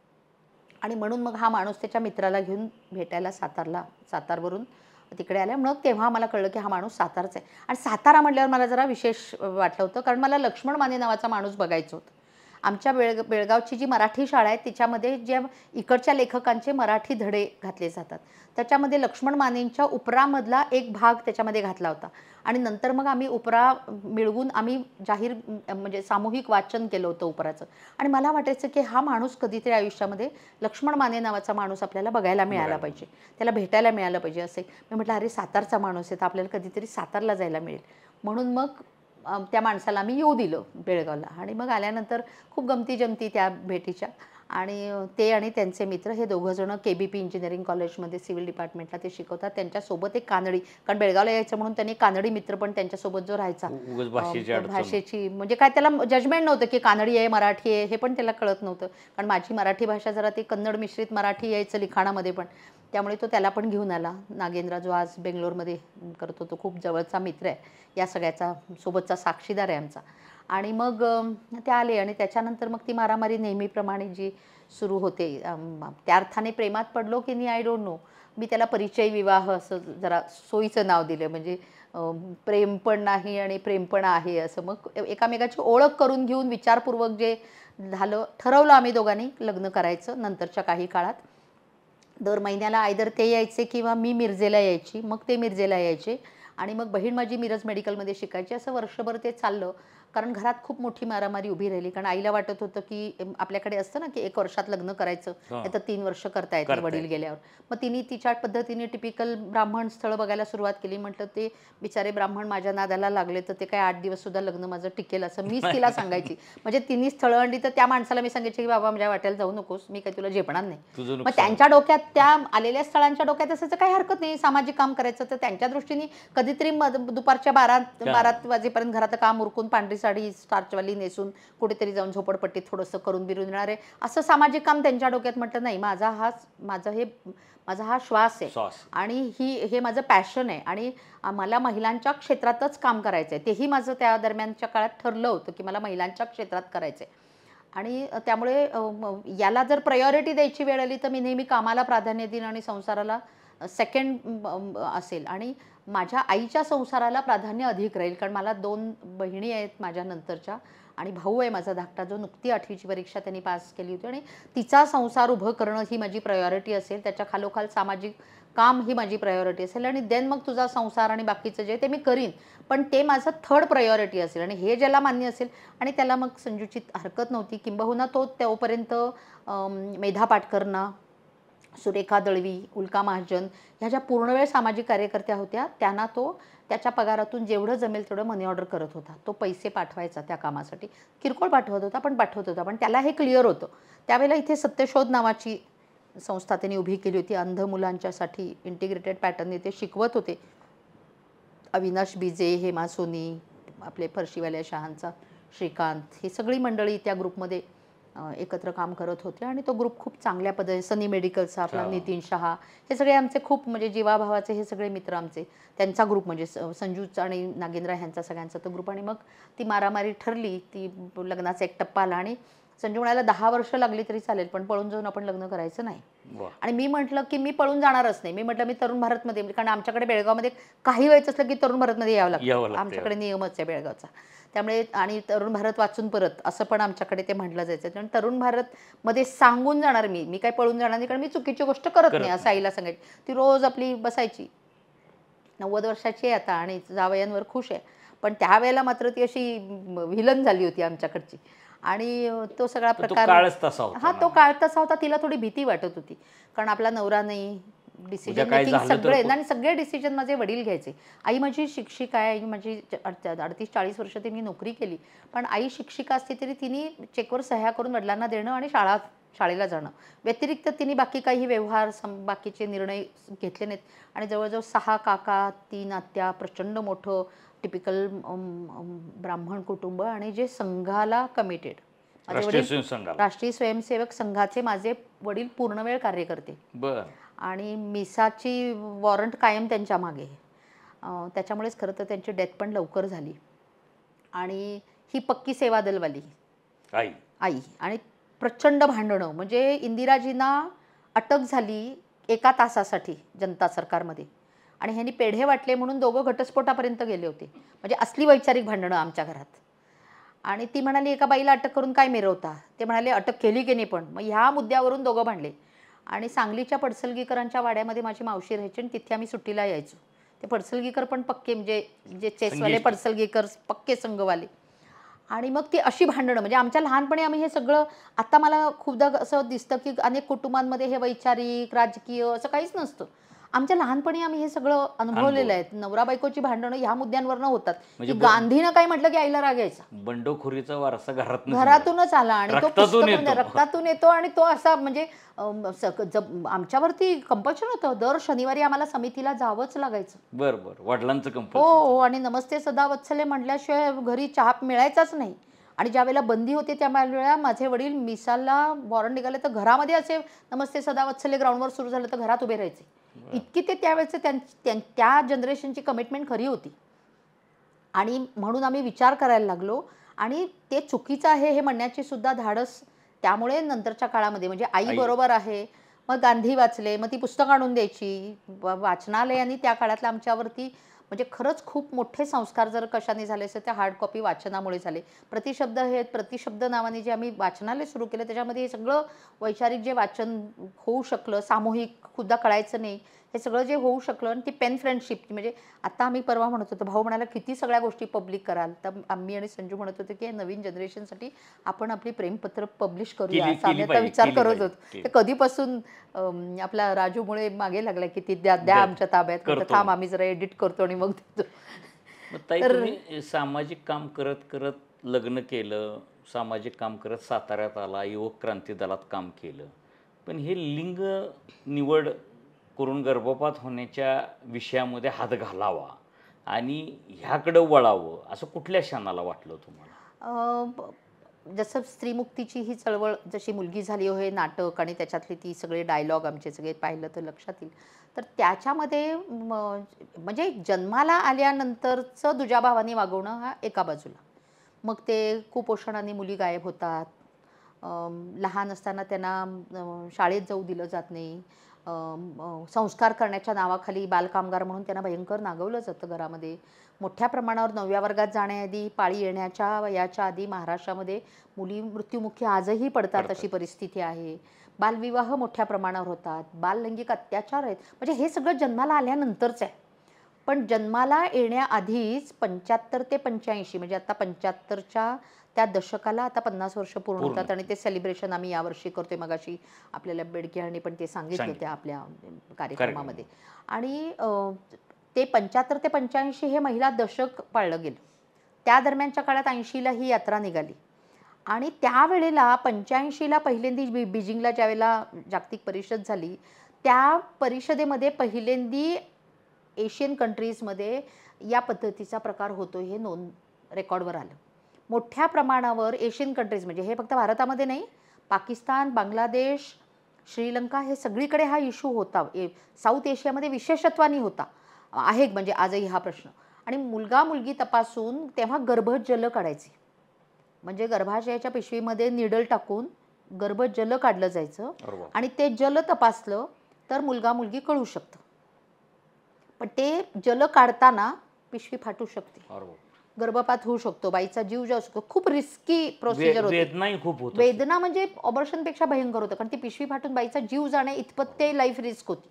B: आणि म्हणून मग हा माणूस त्याच्या मित्राला घेऊन भेटायला सातारवरून तिकडे आल्या. मग तेव्हा आम्हाला कळलं की हा माणूस सातारचा आहे. आणि सातारा म्हटल्यावर मला जरा विशेष वाटलं होतं, कारण मला लक्ष्मण माने नावाचा माणूस बघायचं होतं. आमच्या बेळगावची जी मराठी शाळा आहे तिच्यामध्ये ज्या इकडच्या लेखकांचे मराठी धडे घातले जातात, त्याच्यामध्ये लक्ष्मण मानेंच्या उपरामधला एक भाग त्याच्यामध्ये घातला होता. आणि नंतर मग आम्ही उपरा मिळवून आम्ही जाहीर म्हणजे सामूहिक वाचन केलं होतं उपराचं. आणि मला वाटायचं की हा माणूस कधीतरी आयुष्यामध्ये लक्ष्मण माने नावाचा माणूस आपल्याला बघायला मिळाला पाहिजे, त्याला भेटायला मिळालं पाहिजे असे. मी म्हटलं अरे सातारचा माणूस आहे तर आपल्याला कधीतरी सातारला जायला मिळेल. म्हणून मग त्या माणसाला आम्ही येऊ दिलं बेळगावला. आणि मग आल्यानंतर खूप गमती-जमती त्या भेटीच्या. आणि ते आणि त्यांचे मित्र हे दोघंजणं KBP इंजिनिअरिंग कॉलेजमध्ये सिव्हिल डिपार्टमेंटला ते शिकवतात. त्यांच्यासोबत एक कानडी, कारण बेळगावला यायचं म्हणून त्यांनी कानडी मित्र पण त्यांच्यासोबत जो राहायचा, भाषेची म्हणजे काय त्याला जजमेंट नव्हतं की कानडी आहे मराठी आहे हे पण त्याला कळत नव्हतं. कारण माझी मराठी भाषा जरा ती कन्नड मिश्रित मराठी यायचं लिखाणामध्ये पण. त्यामुळे तो त्याला पण घेऊन आला. नागेंद्र जो आज बेंगलोरमध्ये करतो तो खूप जवळचा मित्र आहे, या सगळ्याचा सोबतचा साक्षीदार आहे आमचा. आणि मग ते आले आणि त्याच्यानंतर मग ती मारामारी नेहमीप्रमाणे जी सुरू होते. त्या अर्थाने प्रेमात पडलो की नाही आय डोंट नो. मी त्याला परिचय विवाह असं जरा सोयीचं नाव दिलं, म्हणजे प्रेम पण नाही आणि प्रेम पण आहे असं. मग एकामेकाची ओळख करून घेऊन विचारपूर्वक जे झालं, ठरवलं आम्ही दोघांनी लग्न करायचं. नंतरच्या काही काळात दर महिन्याला आयदर ते यायचे किंवा मी मिरजेला यायची, मग ते मिरजेला यायचे. आणि मग बहीण माझी मिरज मेडिकलमध्ये शिकायची. असं वर्षभर ते चाललं. कारण घरात खूप मोठी मारामारी उभी राहिली. कारण आईला वाटत होतं की आपल्याकडे असतं ना की 1 वर्षात लग्न करायचं, तर 3 वर्ष करता येतं वडील गेल्यावर. मग तिने तिच्या पद्धतीने टिपिकल ब्राह्मण स्थळं बघायला सुरुवात केली. म्हटलं ते बिचारे ब्राह्मण माझ्या नादाला लागले तर ते काय 8 दिवस सुद्धा लग्न माझं टिकेल असं मीच तिला सांगायची. म्हणजे तिने स्थळं आणली तर त्या माणसाला मी सांगायचे की बाबा माझ्या वाट्याला जाऊ नकोस, मी काही तुला झेपणार नाही. मग त्यांच्या डोक्यात, त्या आलेल्या स्थळांच्या डोक्यात असायचं काही हरकत नाही सामाजिक काम करायचं, तर त्यांच्या दृष्टीने कधीतरी दुपारच्या 12 वाजेपर्यंत घरात काम उरकून पांढरी साडी स्टार्चवाली नेसून कुठेतरी जाऊन झोपडपट्टीत थोडंसं करून बिरून येणार आहे असं सामाजिक काम त्यांच्या डोक्यात. म्हटलं नाही, माझा हा श्वास आहे आणि हे माझं पॅशन आहे आणि मला महिलांच्या क्षेत्रातच काम करायचं आहे. तेही माझं त्या दरम्यानच्या काळात ठरलं होतं की मला महिलांच्या क्षेत्रात करायचं आहे. आणि त्यामुळे याला जर प्रायोरिटी द्यायची वेळ आली तर मी नेहमी कामाला प्राधान्य देईन आणि संसाराला सेकंड असेल. आणि माझ्या आईच्या संसाराला प्राधान्य अधिक राहील, कारण मला 2 बहिणी आहेत माझ्या नंतरच्या, आणि भाऊ आहे माझा धाकटा, जो नुकती 8वीची परीक्षा त्यांनी पास केली होती, आणि तिचा संसार उभं करणं ही माझी प्रायोरिटी असेल. त्याच्या खालोखाल सामाजिक काम ही माझी प्रायोरिटी असेल, आणि देन मग तुझा संसार आणि बाकीचं जे ते मी करीन, पण ते माझं थर्ड प्रायोरिटी असेल. आणि हे ज्याला मान्य असेल, आणि त्याला मग संजूची हरकत नव्हती, किंबहुना तो तोपर्यंत मेधा पाटकरना, सुरेखा दळवी, उल्का महाजन ह्या ज्या पूर्णवेळ सामाजिक कार्यकर्त्या होत्या, त्यांना तो त्याच्या पगारातून जेवढं जमेल तेवढं मनी ऑर्डर करत होता. तो पैसे पाठवायचा त्या कामासाठी, किरकोळ पाठवत होता पण पाठवत होता. पण त्याला हे क्लिअर होतं. त्यावेळेला इथे सत्यशोध नावाची संस्था त्यांनी उभी केली होती अंध मुलांच्यासाठी. इंटिग्रेटेड पॅटर्नने ते शिकवत होते. अविनाश बीजे, हेमा सोनी, आपले फरशीवाल्या शहांचा श्रीकांत, ही सगळी मंडळी त्या ग्रुपमध्ये एकत्र काम करत होते. आणि तो ग्रुप खूप चांगल्या पद्धतीने, सनी मेडिकलचा आपला नितीन शहा, हे सगळे आमचे खूप म्हणजे जीवाभावाचे हे सगळे मित्र आमचे. त्यांचा ग्रुप म्हणजे संजूचा आणि नागेंद्र ह्यांचा सगळ्यांचा तो ग्रुप. आणि मग ती मारामारी ठरली, ती लग्नाचा एक टप्पा आला, आणि संजू म्हणाला 10 वर्ष लागली तरी चालेल, पण पळून जाऊन आपण लग्न करायचं नाही. आणि मी म्हटलं की मी पळून जाणारच नाही. मी म्हटलं मी तरुण भारतमध्ये, कारण आमच्याकडे बेळगावमध्ये काही व्हायचं असलं की तरुण भारतमध्ये यावं लागतं, आमच्याकडे नियमच आहे बेळगावचा. त्यामुळे, आणि तरुण भारत वाचून परत असं पण आमच्याकडे ते म्हटलं जायचं. कारण तरुण भारतमध्ये सांगून जाणार मी काय पळून जाणार नाही, कारण मी चुकीची गोष्ट करत नाही असं आईला सांगायची. ती रोज आपली बसायची. 90 वर्षाची आहे आता आणि जावयांवर खुश आहे. पण त्यावेळेला मात्र ती अशी व्हिलन झाली होती आमच्याकडची. आणि तो सगळा प्रकार हा तो काळ तसा होता. तिला थोडी भीती वाटत होती, कारण आपला नवरा नाही, डिसिजन मेकिंग सगळे, आणि सगळे डिसिजन माझे वडील घ्यायचे. आई माझी शिक्षिका आहे, आई माझी 38-40 वर्ष तिने नोकरी केली, पण आई शिक्षिका असते तरी तिने चेकवर सह्या करून वडिलांना देणं आणि शाळेला जाणं व्यतिरिक्त तिने बाकी काही व्यवहार बाकीचे निर्णय घेतले नाहीत. आणि जवळजवळ 6 काका, 3 आत्या, प्रचंड मोठं टिपिकल ब्राह्मण कुटुंब, आणि जे संघाला कमिटेड. राष्ट्रीय स्वयंसेवक संघाचे माझे वडील पूर्णवेळ कार्यकर्ते. आणि मिसाची वॉरंट कायम त्यांच्या मागे. त्याच्यामुळेच खरं तर त्यांची डेथ पण लवकर झाली. आणि ही पक्की सेवा दलवाली आई. आणि प्रचंड भांडणं, म्हणजे इंदिराजींना अटक झाली 1 तासासाठी जनता सरकारमध्ये, आणि ह्यांनी पेढे वाटले म्हणून दोघं घटस्फोटापर्यंत गेले होते. म्हणजे असली वैचारिक भांडणं आमच्या घरात. आणि ती म्हणाली एका बाईला अटक करून काय मिरवता. ते म्हणाले अटक केली की नाही, पण मग ह्या मुद्द्यावरून दोघं भांडले. आणि सांगलीच्या पडसलगीकरांच्या वाड्यामध्ये माझी मावशी राहायची, आणि तिथे आम्ही सुट्टीला यायचो. ते पडसलगीकर पण पक्के, म्हणजे जे चेसवाले पडसलगीकर पक्के संघवाले. आणि मग ती अशी भांडणं, म्हणजे आमच्या लहानपणी आम्ही हे सगळं, आता मला खूपदा असं दिसतं की अनेक कुटुंबांमध्ये हे वैचारिक राजकीय असं काहीच नसतं. आमच्या लहानपणी आम्ही हे सगळं अनुभवलेलं आहे. नवरा बायकोची भांडणं ह्या मुद्द्यांवर होतात. की गांधीनं काय म्हटलं की आईला राग यायचा.
A: बंडखोरीचा वारसा
B: घरातूनच आला, आणि तो रक्तातून येतो. आणि तो असा म्हणजे आमच्यावरती कंपल्शन होतं. दर शनिवारी आम्हाला समितीला जावंच लागायचं.
A: बरोबर, वडिलांचं कंपल्शन.
B: हो, आणि नमस्ते सदा वत्सले म्हटल्याशिवाय घरी चहा मिळायचाच नाही. आणि ज्या वेळेला बंदी होती त्या वेळेला माझे वडील मिसालला वॉरंट निघाले तर घरामध्ये असे नमस्ते सदा वत्सले ग्राउंडवर सुरू झालं तर घरात उभे राहायचे. इतकी ते त्यावेळेचं त्या जनरेशनची कमिटमेंट खरी होती. आणि म्हणून आम्ही विचार करायला लागलो, आणि ते चुकीचं आहे हे म्हणण्याची सुद्धा धाडस त्यामुळे नंतरच्या काळामध्ये, म्हणजे आई बरोबर आहे, मग गांधी वाचले, मग ती पुस्तकं आणून द्यायची. वाचनालयाने त्या काळातल्या आमच्यावरती म्हणजे खरंच खूप मोठे संस्कार जर कशाने झाले असेल त्या हार्ड कॉपी वाचनामुळे झाले. प्रतिशब्द नावाने जे आम्ही वाचनालय सुरू केलं त्याच्यामध्ये हे सगळं वैचारिक जे वाचन होऊ शकलं, सामूहिक सुद्धा कळायचं नाही, हे सगळं जे होऊ शकलं. आणि ती पेन फ्रेंडशिप, म्हणजे आता आम्ही परवा म्हणत होतो, भाऊ म्हणाला किती सगळ्या गोष्टी पब्लिक कराल, तर आम्ही आणि संजू म्हणत होतो की नवीन जनरेशनसाठी आपण आपली प्रेमपत्र पब्लिश करूया असं आम्ही आता विचार करत होतो. ते कधीपासून आपला राजूमुळे मागे लागला की ती द्या आमच्या ताब्यात, थांब आम्ही जरा एडिट करतो आणि मग देतो.
A: तुम्ही सामाजिक काम करत करत लग्न केलं, सामाजिक काम करत साताऱ्यात आला, युवक क्रांती दलात काम केलं, पण हे लिंग निवड करून गर्भपात होण्याच्या विषयामध्ये हात घालावा आणि ह्याकडं वळावं असं कुठल्या क्षणाला वाटलं तुम्हाला?
B: जसं स्त्रीमुक्तीची ही चळवळ जशी मुलगी झाली हो, हे नाटक आणि त्याच्यातले ती सगळे डायलॉग आमचे सगळे पाहिलं तर लक्षात येईल. तर त्याच्यामध्ये म्हणजे जन्माला आल्यानंतरचं दुजाभावाने वागवणं हा एका बाजूला, मग ते कुपोषणाने मुली गायब होतात, लहान असताना त्यांना शाळेत जाऊ दिलं जात नाही, संस्कार करण्याच्या नावाखाली बालकामगार म्हणून त्यांना भयंकर नागवलं जातं घरामध्ये. मोठ्या प्रमाणावर 9व्या वर्गात जाण्याआधी, पाळी येण्याच्या वयाच्या आधी महाराष्ट्रामध्ये मुली मृत्युमुखी आजही पडतात अशी परिस्थिती आहे. बालविवाह मोठ्या प्रमाणावर होतात, बाललैंगिक अत्याचार आहेत. म्हणजे हे सगळं जन्माला आल्यानंतरच आहे. पण जन्माला येण्याआधीच 75 ते 85 म्हणजे आता 75च्या त्या दशकाला आता 50 वर्ष पूर्ण होतात आणि ते सेलिब्रेशन आम्ही यावर्षी करतोय. मगाशी आपल्याला बेडके यांनी पण ते सांगितलं त्या आपल्या कार्यक्रमामध्ये. आणि ते 75 ते 85 हे महिला दशक पाळलं गेलं. त्या दरम्यानच्या काळात 80ला ही यात्रा निघाली आणि त्यावेळेला 85ला पहिल्यांदी बीजिंगला ज्यावेळेला जागतिक परिषद झाली, त्या परिषदेमध्ये पहिल्यांदी एशियन कंट्रीजमध्ये या पद्धतीचा प्रकार होतो हे रेकॉर्डवर आलं. मोठ्या प्रमाणावर एशियन कंट्रीज म्हणजे हे फक्त भारतामध्ये नाही, पाकिस्तान, बांगलादेश, श्रीलंका हे सगळीकडे हा इश्यू होता. साऊथ एशियामध्ये विशेषत्वाने होता आहे म्हणजे आजही हा प्रश्न. आणि मुलगा मुलगी तपासून तेव्हा गर्भजल काढायचे. म्हणजे गर्भाशयाच्या पिशवीमध्ये निडल टाकून गर्भजल काढलं जायचं आणि ते जल तपासलं तर मुलगा मुलगी कळू शकतं. पण ते जल काढताना पिशवी फाटू शकते, गर्भपात होऊ शकतो, बाईचा जीव जाऊ शकतो. खूप रिस्की प्रोसिजर होती. वेदना म्हणजे ऑपरेशनपेक्षा भयंकर होतं, कारण ती पिशवी फाटून बाईचा जीव जाणे इतपत ते लाईफ रिस्क होती.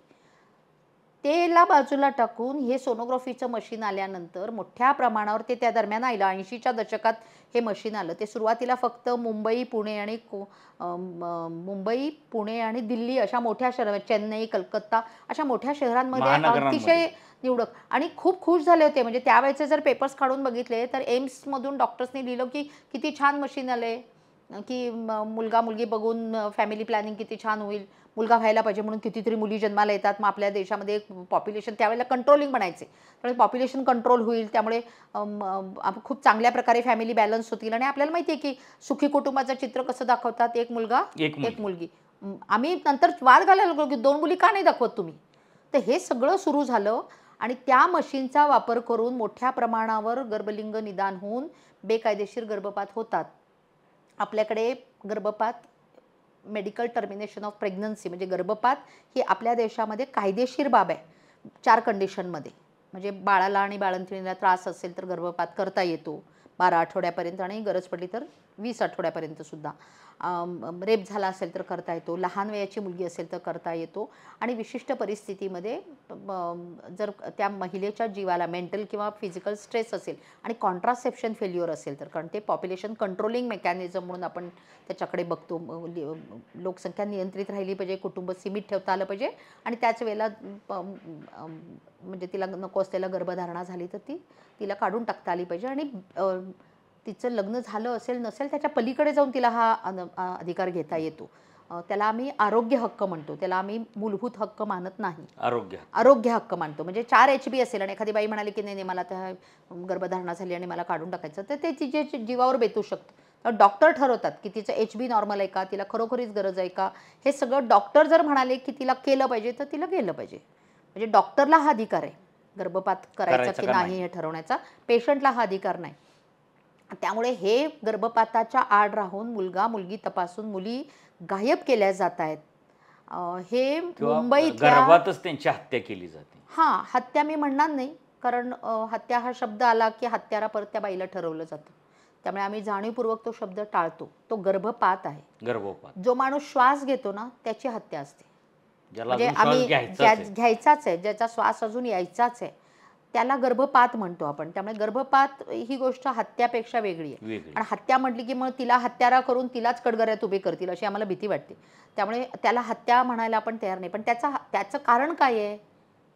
B: तेला बाजूला टाकून हे सोनोग्राफीचं मशीन आल्यानंतर मोठ्या प्रमाणावर ते त्या दरम्यान आलं. 80च्या दशकात हे मशीन आलं. ते सुरुवातीला फक्त मुंबई, पुणे आणि दिल्ली अशा मोठ्या शहरात, चेन्नई, कलकत्ता अशा मोठ्या शहरांमध्ये अतिशय निवडक आणि खूप खुश झाले होते. म्हणजे त्यावेळेचे जर पेपर्स काढून बघितले तर एम्समधून डॉक्टर्सनी लिहिलं की किती छान मशीन आले, की मुलगा मुलगी बघून फॅमिली प्लॅनिंग किती छान होईल, मुलगा व्हायला पाहिजे म्हणून कितीतरी मुली जन्माला येतात. मग आपल्या देशामध्ये पॉप्युलेशन त्यावेळेला कंट्रोलिंग बनायचे, त्यामुळे पॉप्युलेशन कंट्रोल होईल, त्यामुळे खूप चांगल्या प्रकारे फॅमिली बॅलन्स होतील. आणि आपल्याला माहिती आहे की सुखी कुटुंबाचं चित्र कसं दाखवतात, एक मुलगा एक मुलगी. आम्ही नंतर वाद घालायला लागलो की 2 मुली का नाही दाखवत तुम्ही. तर हे सगळं सुरू झालं आणि त्या मशीनचा वापर करून मोठ्या प्रमाणावर गर्भलिंग निदान होऊन बेकायदेशीर गर्भपात होतात. आपल्याकडे गर्भपात मेडिकल टर्मिनेशन ऑफ प्रेग्नन्सी म्हणजे गर्भपात ही आपल्या देशामध्ये कायदेशीर बाब आहे 4 कंडिशनमध्ये. म्हणजे बाळाला आणि बाळंतिणीला त्रास असेल तर गर्भपात करता येतो 12 आठवड्यापर्यंत आणि गरज पडली तर 20 आठवड्यापर्यंत सुद्धा. रेप झाला असेल तर करता येतो, लहान वयाची मुलगी असेल तर करता येतो. आणि विशिष्ट परिस्थितीमध्ये जर त्या महिलेच्या जीवाला मेंटल किंवा फिजिकल स्ट्रेस असेल आणि कॉन्ट्रासेप्शन फेल्युअर असेल तर, कारण ते पॉप्युलेशन कंट्रोलिंग मेकॅनिझम म्हणून आपण त्याच्याकडे बघतो. लोकसंख्या नियंत्रित राहिली पाहिजे, कुटुंब सीमित ठेवता आलं पाहिजे आणि त्याच वेळेला म्हणजे तिला नको असलेला गर्भधारणा झाली तर तिला काढून टाकता आली पाहिजे. आणि तिचं लग्न झालं असेल नसेल त्याच्या पलीकडे जाऊन तिला हा अधिकार घेता येतो. त्याला आम्ही आरोग्य हक्क म्हणतो, त्याला आम्ही मूलभूत हक्क मानत नाही, आरोग्य हक्क मानतो. म्हणजे 4 HB असेल आणि एखादी बाई म्हणाली की नाही मला त्या गर्भधारणा झाली आणि मला काढून टाकायचं, तर ते तिच्या जीवावर बेतू शकतं. तर डॉक्टर ठरवतात की तिचं HB नॉर्मल आहे का, तिला खरोखरीच गरज आहे का. हे सगळं डॉक्टर जर म्हणाले की तिला केलं पाहिजे तर तिला केलं पाहिजे. म्हणजे डॉक्टरला हा अधिकार आहे गर्भपात करायचा की नाही हे ठरवण्याचा, पेशंटला हा अधिकार नाही. त्यामुळे हे गर्भपाताच्या आड राहून मुलगा मुलगी तपासून मुली गायब केल्या जात आहेत. हे मुंबईत
A: गर्भातच त्यांची हत्या केली जाते.
B: हां, हत्या मी म्हणणार नाही, कारण हत्या हा शब्द आला की हत्यारा परत त्या बाईला ठरवलं जातं. त्यामुळे आम्ही जाणीवपूर्वक तो शब्द टाळतो. तो गर्भपात आहे.
A: गर्भपात
B: जो माणूस श्वास घेतो ना त्याची हत्या असते.
A: म्हणजे
B: आम्ही घ्यायचाच आहे, ज्याचा श्वास अजून यायचाच आहे त्याला गर्भपात म्हणतो आपण. त्यामुळे गर्भपात ही गोष्ट हत्यापेक्षा वेगळी आहे. आणि हत्या म्हटली की मग तिला हत्यारा करून तिलाच कडगऱ्यात उभे करतील अशी आम्हाला भीती वाटते. त्यामुळे त्याला हत्या म्हणायला आपण तयार नाही. पण त्याचं कारण काय आहे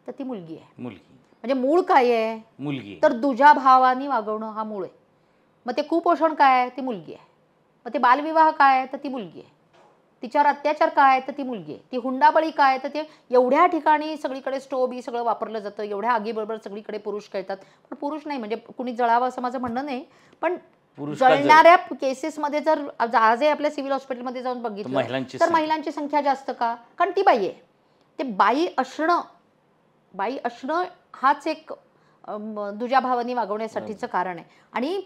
B: तर ती मुलगी आहे. म्हणजे मूळ काय आहे
A: मुलगी, तर
B: दुजा भावानी वागवणं हा मूळ आहे. मग ते कुपोषण काय आहे ती मुलगी आहे. मग ते बालविवाह काय आहे तर ती मुलगी आहे. तिच्यावर अत्याचार काय तर ती मुलगी आहे. ती हुंडाबळी काय तर ते एवढ्या ठिकाणी सगळीकडे स्टोव्ह सगळं वापरलं जातं, एवढ्या आगीबरोबर सगळीकडे पुरुष खेळतात. पण पुरुष नाही म्हणजे कुणी जळावं असं माझं म्हणणं नाही, पण जळणाऱ्या केसेसमध्ये जर आजही आपल्या सिव्हिल हॉस्पिटलमध्ये जाऊन बघितलं तर महिलांची संख्या जास्त का, कारण ती बाई आहे. ते बाई असणं हाच एक दुजा भावानी वागवण्यासाठीचं कारण आहे. आणि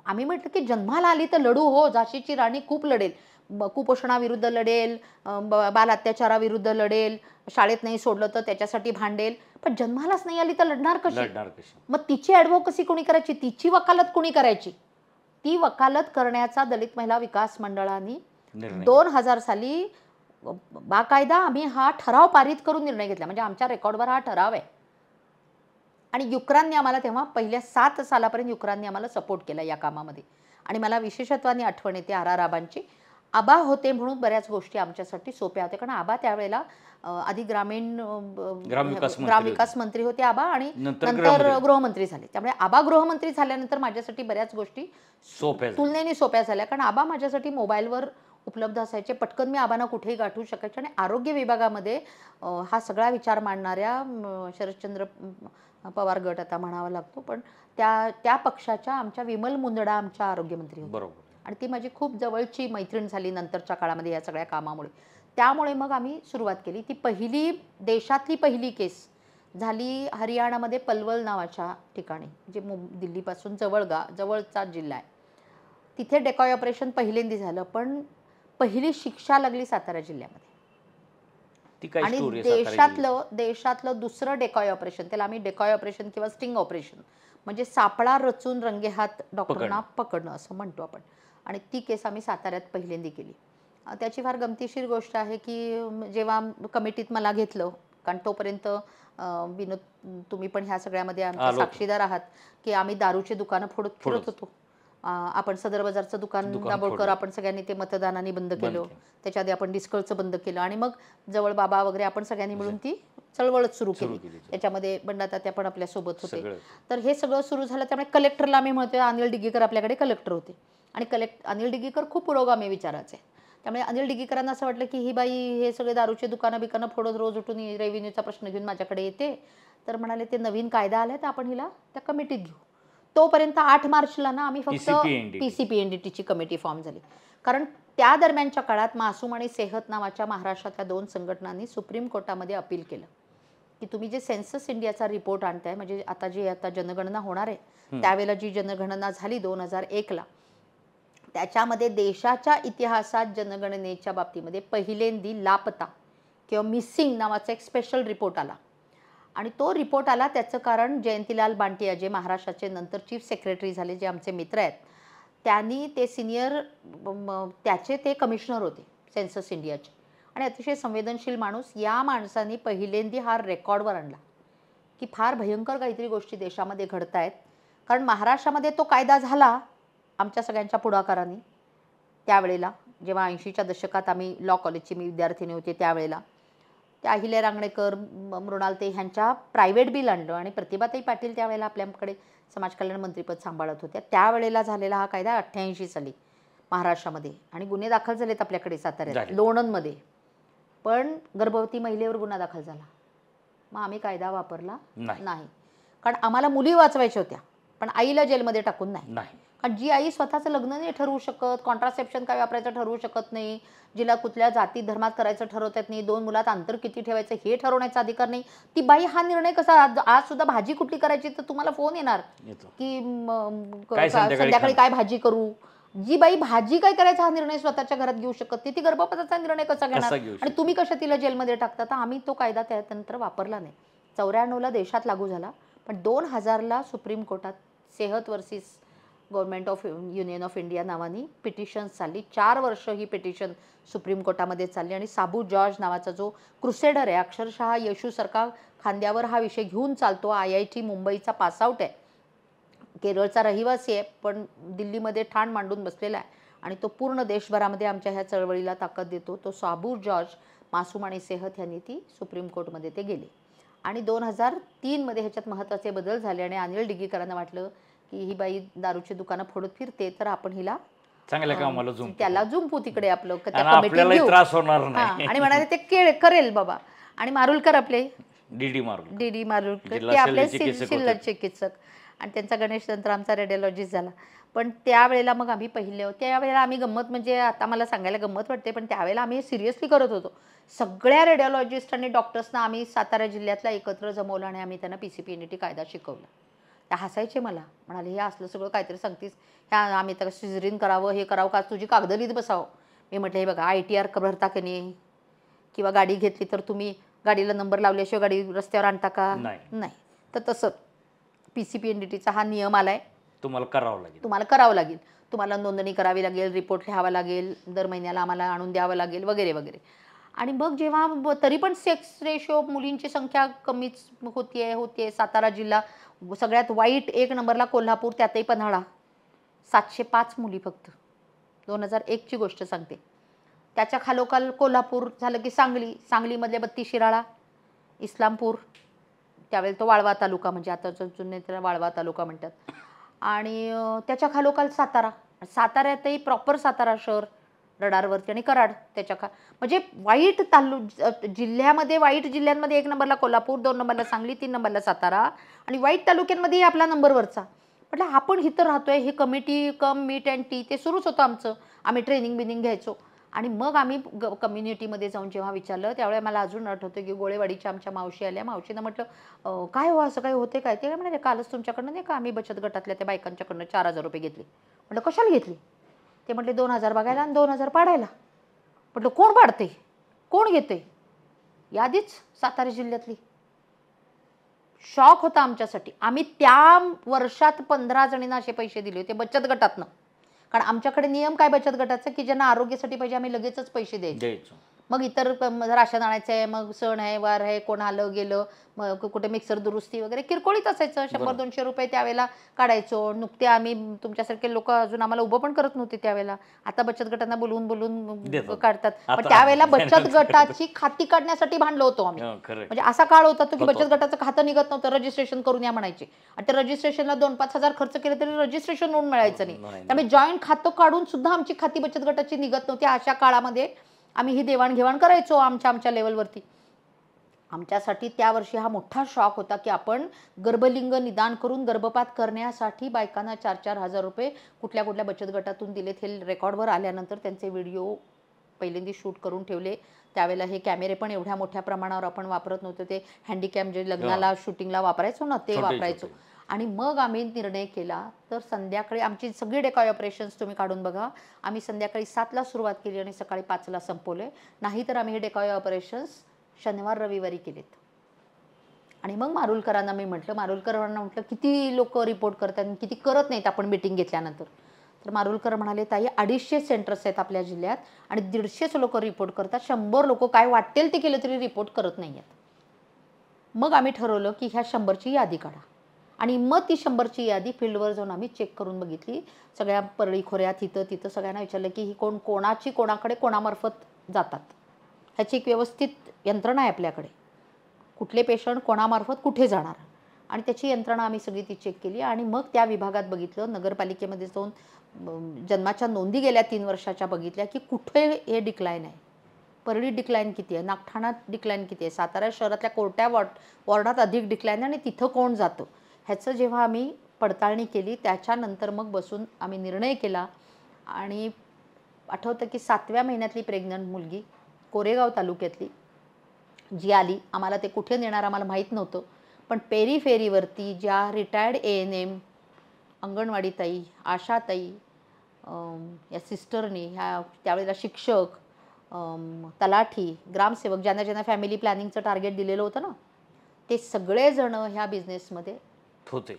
B: आम्ही म्हटलं की जन्माला आली तर लढू, हो झाशीची राणी खूप लढेल, कुपोषणाविरुद्ध लढेल, बाल अत्याचाराविरुद्ध लढेल, शाळेत नाही सोडलं तर त्याच्यासाठी भांडेल, पण जन्मालाच नाही आली तर लढणार कशी? मग तिची ॲडव्होकसी कोणी करायची, तिची वकालत कोणी करायची? ती वकालत करण्याचा दलित महिला विकास मंडळाने 2000 साली बाकायदा आम्ही हा ठराव पारित करून निर्णय घेतला. म्हणजे आमच्या रेकॉर्डवर हा ठराव आहे. आणि युक्रांनी आम्हाला तेव्हा पहिल्या 7 सालापर्यंत युक्रांनी आम्हाला सपोर्ट केला या कामामध्ये. आणि मला विशेषत्वाने आठवण येते आर आबांची. आबा होते म्हणून बऱ्याच गोष्टी आमच्यासाठी सोप्या होत्या, कारण आबा त्यावेळेला आधी ग्रामविकास मंत्री होते आबा, आणि नंतर गृहमंत्री झाले. त्यामुळे आबा गृहमंत्री झाल्यानंतर माझ्यासाठी बऱ्याच गोष्टी तुलनेने सोप्या झाल्या, कारण आबा माझ्यासाठी मोबाईलवर उपलब्ध असायचे. पटकन मी आबांना कुठेही गाठू शकायचे. आणि आरोग्य विभागामध्ये हा सगळा विचार मांडणाऱ्या शरदचंद्र पवार गट आता म्हणावा लागतो, पण त्या पक्षाच्या आमच्या विमल मुंदडा आमच्या आरोग्यमंत्री होत्या.
A: बरोबर.
B: आणि ती माझी खूप जवळची मैत्रीण झाली नंतरच्या काळामध्ये या सगळ्या कामामुळे. त्यामुळे मग आम्ही सुरुवात केली. ती देशातली पहिली केस झाली हरियाणामध्ये पलवल नावाच्या ठिकाणी, जे दिल्लीपासून जवळचा जिल्हा आहे. तिथे डेकॉय ऑपरेशन पहिल्यांदा झालं, पण पहिली शिक्षा लागली सातारा जिल्ह्यामध्ये. आणि देशातलं दुसरं डेकॉय ऑपरेशन, त्याला आम्ही डेकॉय ऑपरेशन किंवा स्टिंग ऑपरेशन, म्हणजे सापळा रचून रंगेहात डॉक्टरांना पकडणं असं म्हणतो आपण. आणि ती केस आम्ही साताऱ्यात पहिल्यांदा केली. त्याची फार गमतीशीर गोष्ट आहे की जेव्हा कमिटीत मला घेतलं, कारण तोपर्यंत विनोद तुम्ही पण ह्या सगळ्यामध्ये आमच्या साक्षीदार आहात की आम्ही दारूचे दुकानं फिरत होतो. आपण सदर बाजारचं दुकान दाभोळकर आपण सगळ्यांनी ते मतदानाने बंद केलं. त्याच्या आधी आपण डिस्कळचं बंद केलं. आणि मग जवळ बाबा वगैरे आपण सगळ्यांनी मिळून ती चळवळच सुरू केली. त्याच्यामध्ये बंडातात्या पण आपल्यासोबत होते. तर हे सगळं सुरू झालं. त्यामुळे कलेक्टरला आम्ही म्हणतो, अनिल डिगीकर आपल्याकडे कलेक्टर होते. आणि अनिल डिगीकर खूप पुरोगामी विचाराचे. त्यामुळे अनिल डिगीकरांना असं वाटलं की ही बाई हे सगळे दारूचे दुकानं फोडत रोज उठून रेव्हेन्यूचा प्रश्न घेऊन माझ्याकडे येते. तर म्हणाले ते नवीन कायदा आलाय तर आपण हिला त्या कमिटीत घेऊ. तोपर्यंत 8 मार्चला ना आम्ही फक्त PCPNDTची कमिटी फॉर्म झाली. कारण त्या दरम्यानच्या काळात मासूम आणि सेहत नावाच्या महाराष्ट्रातल्या 2 संघटनांनी सुप्रीम कोर्टामध्ये अपील केलं की तुम्ही जे सेन्सस इंडियाचा रिपोर्ट आणताय, म्हणजे आता जनगणना होणार आहे, त्यावेळेला जी जनगणना झाली 2001ला, त्याच्यामध्ये देशाच्या इतिहासात जनगणनेच्या बाबतीमध्ये पहिल्यांदा लापता किंवा मिसिंग नावाचा एक स्पेशल रिपोर्ट आला. आणि तो रिपोर्ट आला त्याचं कारण जयंतीलाल बांटिया, जे महाराष्ट्राचे नंतर चीफ सेक्रेटरी झाले, जे आमचे मित्र आहेत, त्यांनी ते त्याचे ते कमिशनर होते सेन्सस इंडियाचे, आणि अतिशय संवेदनशील माणूस. या माणसाने पहिल्यांदा हा रेकॉर्डवर आणला की फार भयंकर काहीतरी गोष्टी देशामध्ये घडत आहेत. कारण महाराष्ट्रामध्ये तो कायदा झाला आमच्या सगळ्यांच्या पुढाकाराने. त्यावेळेला जेव्हा 80च्या दशकात आम्ही लॉ कॉलेजची मी विद्यार्थिनी होते, त्यावेळेला त्या अहिल्या रांगणेकर, मृणालते ह्यांच्या प्रायव्हेट बिल आणलं. आणि प्रतिभाताई पाटील त्यावेळेला आपल्याकडे समाज कल्याण मंत्रीपद सांभाळत होत्या. त्यावेळेला झालेला हा कायदा 88 साली महाराष्ट्रामध्ये. आणि गुन्हे दाखल झालेत आपल्याकडे साताऱ्यात लोणंदमध्ये, पण गर्भवती महिलेवर गुन्हा दाखल झाला. मग आम्ही कायदा वापरला नाही, कारण आम्हाला मुली वाचवायच्या होत्या, पण आईला जेलमध्ये टाकून नाही. कारण जी आई स्वतःचं लग्न नाही ठरवू शकत, कॉन्ट्रासेप्शन काय वापरायचं ठरवू शकत नाही, जिला कुठल्या जाती धर्मात करायचं ठरवता येत नाही, 2 मुलात अंतर किती ठेवायचं हे ठरवण्याचा अधिकार नाही, ती बाई हा निर्णय कसा? आज सुद्धा भाजी कुठली करायची तर तुम्हाला फोन येणार की संध्याकाळी काय भाजी करू. जी बाई भाजी काय करायचा हा निर्णय स्वतःच्या घरात घेऊ शकत नाही, ती गर्भपाताचा निर्णय कसा घेणार? आणि तुम्ही कशा तिला जेलमध्ये टाकता? तर आम्ही तो कायदा त्यानंतर वापरला नाही. 94ला देशात लागू झाला, पण 2000ला सुप्रीम कोर्टात सेहत versus government of union of India नावानी पिटिशन्स चालली. 4 वर्ष ही पिटिशन सुप्रीम कोर्टामध्ये चालली. आणि साबू जॉर्ज नावाचा जो क्रुसेडर आहे, अक्षरशः येशूसारखा खांद्यावर हा विषय घेऊन चालतो, IIT मुंबईचा पासआउट आहे, केरळचा रहिवासी आहे, पण दिल्लीमध्ये ठाण मांडून बसलेला आहे. आणि तो पूर्ण देशभरामध्ये आमच्या ह्या चळवळीला ताकद देतो. तो साबू जॉर्ज, मासूम आणि सेहत यांनी ती सुप्रीम कोर्टमध्ये ते गेले. आणि 2003मध्ये ह्याच्यात महत्त्वाचे बदल झाले. आणि अनिल डिगीकरांना वाटलं की ही बाई दारूची दुकानं फोडत फिरते, तर आपण हिला
A: चांगल्या कामाला
B: त्याला जुंपू तिकडे आपलं त्रास होणार नाही. आणि म्हणाले ते करेल बाबा. आणि मारुलकर आपले DD मारुलकर, ते आपले शिल्लक चिकित्सक, आणि त्यांचा गणेश नंतर आमचा रेडिओलॉजिस्ट झाला. पण त्यावेळेला मग आम्ही त्यावेळेला आम्ही गंमत, म्हणजे आता मला सांगायला गंमत वाटते, पण त्यावेळेला आम्ही सिरियसली करत होतो. सगळ्या रेडिओलॉजिस्ट आणि डॉक्टर्सना आम्ही सातारा जिल्ह्यातला एकत्र जमवलं आणि आम्ही त्यांना PCPNDT कायदा शिकवला. त्या हसायचे मला, म्हणाले हे असलं सगळं काहीतरी सांगतीस, ह्या आम्ही तर सिझरिन करावं, हे करावं का, तुझी कागद लिहित बसावं. मी म्हटलं हे बघा ITR भरता की नाही, किंवा गाडी घेतली तर तुम्ही गाडीला नंबर लावल्याशिवाय गाडी रस्त्यावर आणता का? नाही. तर तसं PCPNDTचा हा नियम आलाय,
A: तुम्हाला करावं लागेल.
B: तुम्हाला नोंदणी करावी लागेल, रिपोर्ट लिहावा लागेल, दर महिन्याला आम्हाला आणून द्यावं लागेल वगैरे वगैरे. आणि मग जेव्हा तरी पण सेक्स रेशो मुलींची संख्या कमीच होतीये. सातारा जिल्हा सगळ्यात वाईट 1 नंबरला कोल्हापूर, त्यातही पन्हाळा. 705 मुली फक्त. 2001ची गोष्ट सांगते. त्याच्या खालोखाल कोल्हापूर झालं की सांगलीमधले 32 शिराळा, इस्लामपूर, त्यावेळेला तो वाळवा तालुका, म्हणजे आता जुने त्याला वाळवा तालुका म्हणतात. आणि त्याच्या खालोखाल साताऱ्यातही प्रॉपर सातारा शहर रडारवरती, आणि कराड त्याच्या म्हणजे वाईट जिल्ह्यामध्ये, वाईट जिल्ह्यांमध्ये 1 नंबरला कोल्हापूर, 2 नंबरला सांगली, 3 नंबरला सातारा, आणि वाईट तालुक्यांमध्येही आपला नंबरवरचा. म्हटलं आपण इथं राहतोय, हे committee cum meet and tea ते सुरूच होतं आमचं. आम्ही ट्रेनिंग घ्यायचो. आणि मग आम्ही कम्युनिटीमध्ये जाऊन जेव्हा विचारलं, त्यावेळेला मला अजून आठवतं की गोळेवाडीच्या आमच्या मावशी आल्या. मावशीनं म्हटलं काय हो, असं काय होते काय? ते काय म्हणाले, कालच तुमच्याकडनं नाही का आम्ही बचत गटातल्या त्या बायकांच्याकडनं 4000 रुपये घेतले. म्हटलं कशाला घेतली? ते म्हटले 2000 बघायला आणि 2000 पाडायला. म्हटलं कोण पाडते, कोण घेते? यादीच सातारा जिल्ह्यातली. शॉक होता आमच्यासाठी. आम्ही त्या वर्षात 15 जणींना असे पैसे दिले होते बचत गटातनं. कारण आमच्याकडे नियम काय बचत गटाचा, की ज्यांना आरोग्यासाठी पाहिजे आम्ही लगेचच पैसे द्यायचो. मग इतर राशन आणायचं आहे, मग सण आहे, वार आहे, कोण आलं गेलं, मग कुठे मिक्सर दुरुस्ती वगैरे किरकोळीत असायचं. 100-200 रुपये त्यावेळेला काढायचो. नुकते आम्ही तुमच्यासारखे लोक अजून आम्हाला उभं पण करत नव्हते त्यावेळेला. आता बचत गटांना बोलवून काढतात. पण त्यावेळेला बचत गटाची खाती काढण्यासाठी भांडलो होतो आम्ही. म्हणजे असा काळ होता तो की बचत गटाचं खातं निघत नव्हतं, रजिस्ट्रेशन करून या म्हणायचे. आणि त्या रजिस्ट्रेशनला 2-5 हजार खर्च केले तरी रजिस्ट्रेशन होऊन मिळायचं नाही. त्यामुळे जॉईंट खातं काढून सुद्धा आमची खाती बचत गटाची निघत नव्हती. अशा काळामध्ये आम्ही ही देवाणघेवाण करायचो आमच्या लेवलवरती. आमच्यासाठी त्या वर्षी हा मोठा शॉक होता की आपण गर्भलिंग निदान करून गर्भपात करण्यासाठी बायकांना 4-4 हजार रुपये कुठल्या बचत गटातून दिलेत. हे रेकॉर्डवर आल्यानंतर त्यांचे व्हिडिओ पहिल्यांदा शूट करून ठेवले. त्यावेळेला हे कॅमेरे पण एवढ्या मोठ्या प्रमाणावर आपण वापरत नव्हतो. ते हँडीकॅम जे लग्नाला शूटिंगला वापरायचो ना, ते वापरायचो. आणि मग आम्ही निर्णय केला, तर संध्याकाळी आमची सगळी डेकॉय ऑपरेशन्स तुम्ही काढून बघा. आम्ही संध्याकाळी 7ला सुरुवात केली आणि सकाळी 5ला संपवले. नाहीतर आम्ही हे डेकॉय ऑपरेशन्स शनिवार रविवारी केलेत. आणि मग मारुलकरांना मी म्हटलं किती लोक रिपोर्ट करतात आणि किती करत नाहीत आपण मीटिंग घेतल्यानंतर. तर मारुलकर म्हणाले, ताई 250 सेंटर्स आहेत आपल्या जिल्ह्यात आणि 150च लोक रिपोर्ट करतात. 100 लोक काय वाटेल ते केलं तरी रिपोर्ट करत नाही आहेत. मग आम्ही ठरवलं की ह्या 100ची यादी काढा. आणि मग ती 100ची यादी फील्डवर जाऊन आम्ही चेक करून बघितली. सगळ्या परळी खोऱ्यात तिथं सगळ्यांना विचारलं की ही कोणाची कोणाकडे कोणामार्फत जातात. ह्याची एक व्यवस्थित यंत्रणा आहे आपल्याकडे. कुठले पेशंट कोणामार्फत कुठे जाणार, आणि त्याची यंत्रणा आम्ही सगळी ती चेक केली. आणि मग त्या विभागात बघितलं, नगरपालिकेमध्ये जाऊन जन्माच्या नोंदी गेल्या 3 वर्षाच्या बघितल्या की कुठे हे डिक्लाईन आहे. परळीत डिक्लाईन किती आहे, नागठाणात डिक्लाईन किती आहे, सातारा शहरातल्या कोणत्या वॉर्डात अधिक डिक्लाईन आहे आणि तिथं कोण जातं, ह्याचं जेव्हा आम्ही पडताळणी केली त्याच्यानंतर मग बसून आम्ही निर्णय केला. आणि आठवतं की 7व्या महिन्यातली प्रेग्नंट मुलगी कोरेगाव तालुक्यातली जी आली, आम्हाला ते कुठे नेणार आम्हाला माहीत नव्हतं. पण पेरीफेरीवरती ज्या रिटायर्ड ANM, अंगणवाडीताई, आशाताई, या सिस्टरनी, ह्या त्यावेळेला शिक्षक, तलाठी, ग्रामसेवक, ज्यांना फॅमिली प्लॅनिंगचं टार्गेट दिलेलं होतं ना, ते सगळेजण ह्या बिझनेसमध्ये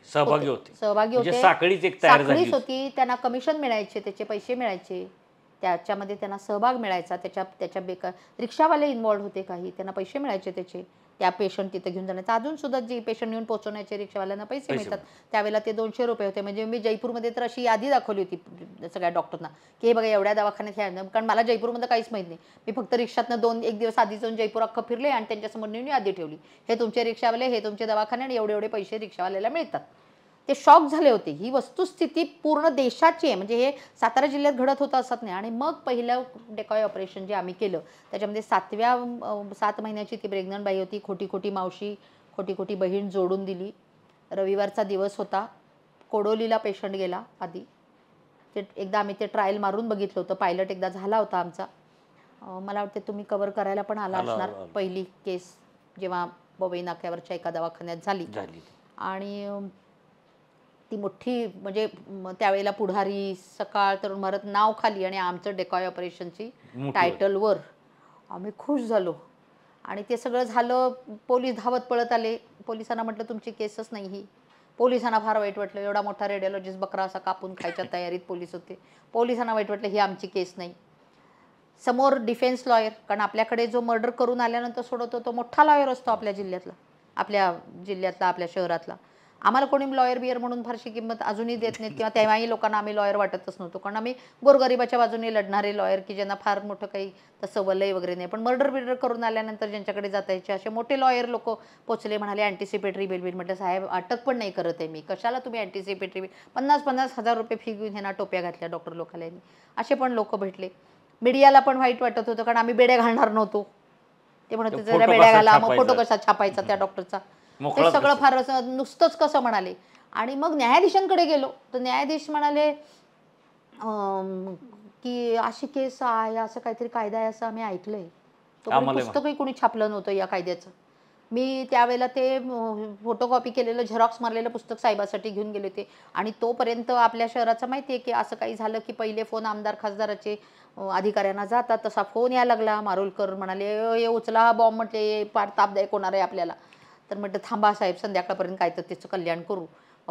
B: सहभागी होते. साखळीच होती. त्यांना कमिशन मिळायचे, त्याचे पैसे मिळायचे, त्याच्यामध्ये त्यांना सहभाग मिळायचा. त्याच्या बेकार रिक्षावाले इन्वॉल्व्ह होते, काही त्यांना पैसे मिळायचे त्याचे, त्या पेशंट तिथं घेऊन जाण्याचा. अजून सुद्धा जी पेशंट येऊन पोहोचवण्याचे रिक्षावाल्यांना पैसे मिळतात. त्यावेळेला ते 200 रुपये होते. म्हणजे मी जयपूरमध्ये तर अशी यादी दाखवली होती सगळ्या डॉक्टरना की हे बघा एवढ्या दवाखान्यात ह्या, कारण मला जयपूरमध्ये काहीच माहीत नाही. मी फक्त रिक्षातनं 1 दिवस आधी जाऊन जयपूर अख्खं फिरले आणि त्यांच्यासमोर नेऊन यादी ठेवली, हे तुमचे रिक्षावाले, हे तुमचे दवाखाने, आणि एवढे पैसे रिक्षावाल्याला मिळतात. ते शॉक झाले होते. ही वस्तुस्थिती पूर्ण देशाची आहे, म्हणजे हे सातारा जिल्ह्यात घडत होतं असत नाही. आणि मग पहिलं डेकॉय ऑपरेशन जे आम्ही केलं त्याच्यामध्ये 7 महिन्याची ती प्रेग्नंट बाई होती. खोटी मावशी, खोटी बहीण जोडून दिली. रविवारचा दिवस होता. कोडोलीला पेशंट गेला आधी. ते एकदा आम्ही ते ट्रायल मारून बघितलं होतं. पायलट एकदा झाला होता आमचा. मला वाटते तुम्ही कव्हर करायला पण आला असणार. पहिली केस जेव्हा बबई नाक्यावरच्या एका दवाखान्यात झाली. आणि ती मोठी म्हणजे त्यावेळेला पुढारी सकाळ तरुण भारत नाव खाली आणि आमचं डेकॉय ऑपरेशनची टायटलवर आम्ही खुश झालो. आणि ते सगळं झालं. पोलीस धावत पळत आले. पोलिसांना म्हटलं तुमची केसच नाही ही. पोलिसांना फार वाईट वाटलं. एवढा मोठा रेडिओलॉजिस्ट बकरा असा कापून खायच्या तयारीत पोलीस होते. पोलिसांना वाईट वाटलं ही आमची केस नाही. समोर डिफेन्स लॉयर, कारण आपल्याकडे जो मर्डर करून आल्यानंतर सोडवतो तो मोठा लॉयर असतो आपल्या जिल्ह्यातला, आपल्या शहरातला. आम्हाला कोणी लॉयर बियर म्हणून फारशी किंमत अजूनही देत नाहीत किंवा तेव्हाही लोकांना आम्ही लॉयर वाटतच नव्हतो, कारण आम्ही गोरगरिबाच्या बाजूने लढणारे लॉयर की ज्यांना फार मोठं काही तसं वलय वगैरे नाही. पण मर्डर बिर्डर करून आल्यानंतर ज्यांच्याकडे जाता यायचे असे मोठे लॉयर लोक पोचले. म्हणाले अँटिसिपेटरी बेल. म्हटलं साहेब अटक पण नाही करत आहे मी, कशाला तुम्ही अँटिसिपेटरी बेल. 50,000 रुपये फी घेऊन ह्यांना टोप्या घातल्या डॉक्टर लोकांनी. असे पण लोक भेटले. मीडियाला पण वाईट वाटत होतं, कारण आम्ही बेड्या घालणार नव्हतो. ते म्हणत होते जरा बेड्या घाला, मग फोटो कसा छापायचा त्या डॉक्टरचा, ते सगळं फार नुसतंच कसं म्हणाले. आणि मग न्यायाधीशांकडे गेलो तर न्यायाधीश म्हणाले की अशी केस आहे, असं काहीतरी कायदा आहे असं आम्ही ऐकलंय. तो पुस्तकही कोणी छापलं नव्हतं या कायद्याचं. मी त्यावेळेला ते फोटोकॉपी केलेलं झेरॉक्स मारलेलं पुस्तक साहेबासाठी घेऊन गेले होते. आणि तोपर्यंत आपल्या शहराचं माहिती आहे की असं काही झालं की पहिले फोन आमदार खासदाराचे अधिकाऱ्यांना जातात. तसा फोन यायला लागला. मारोलकर म्हणाले हे उचला हा बॉम्ब, म्हटले फार तापदायक होणार आहे आपल्याला. तर म्हटलं थांबा साहेब, संध्याकाळपर्यंत काय तर त्याचं कल्याण करू.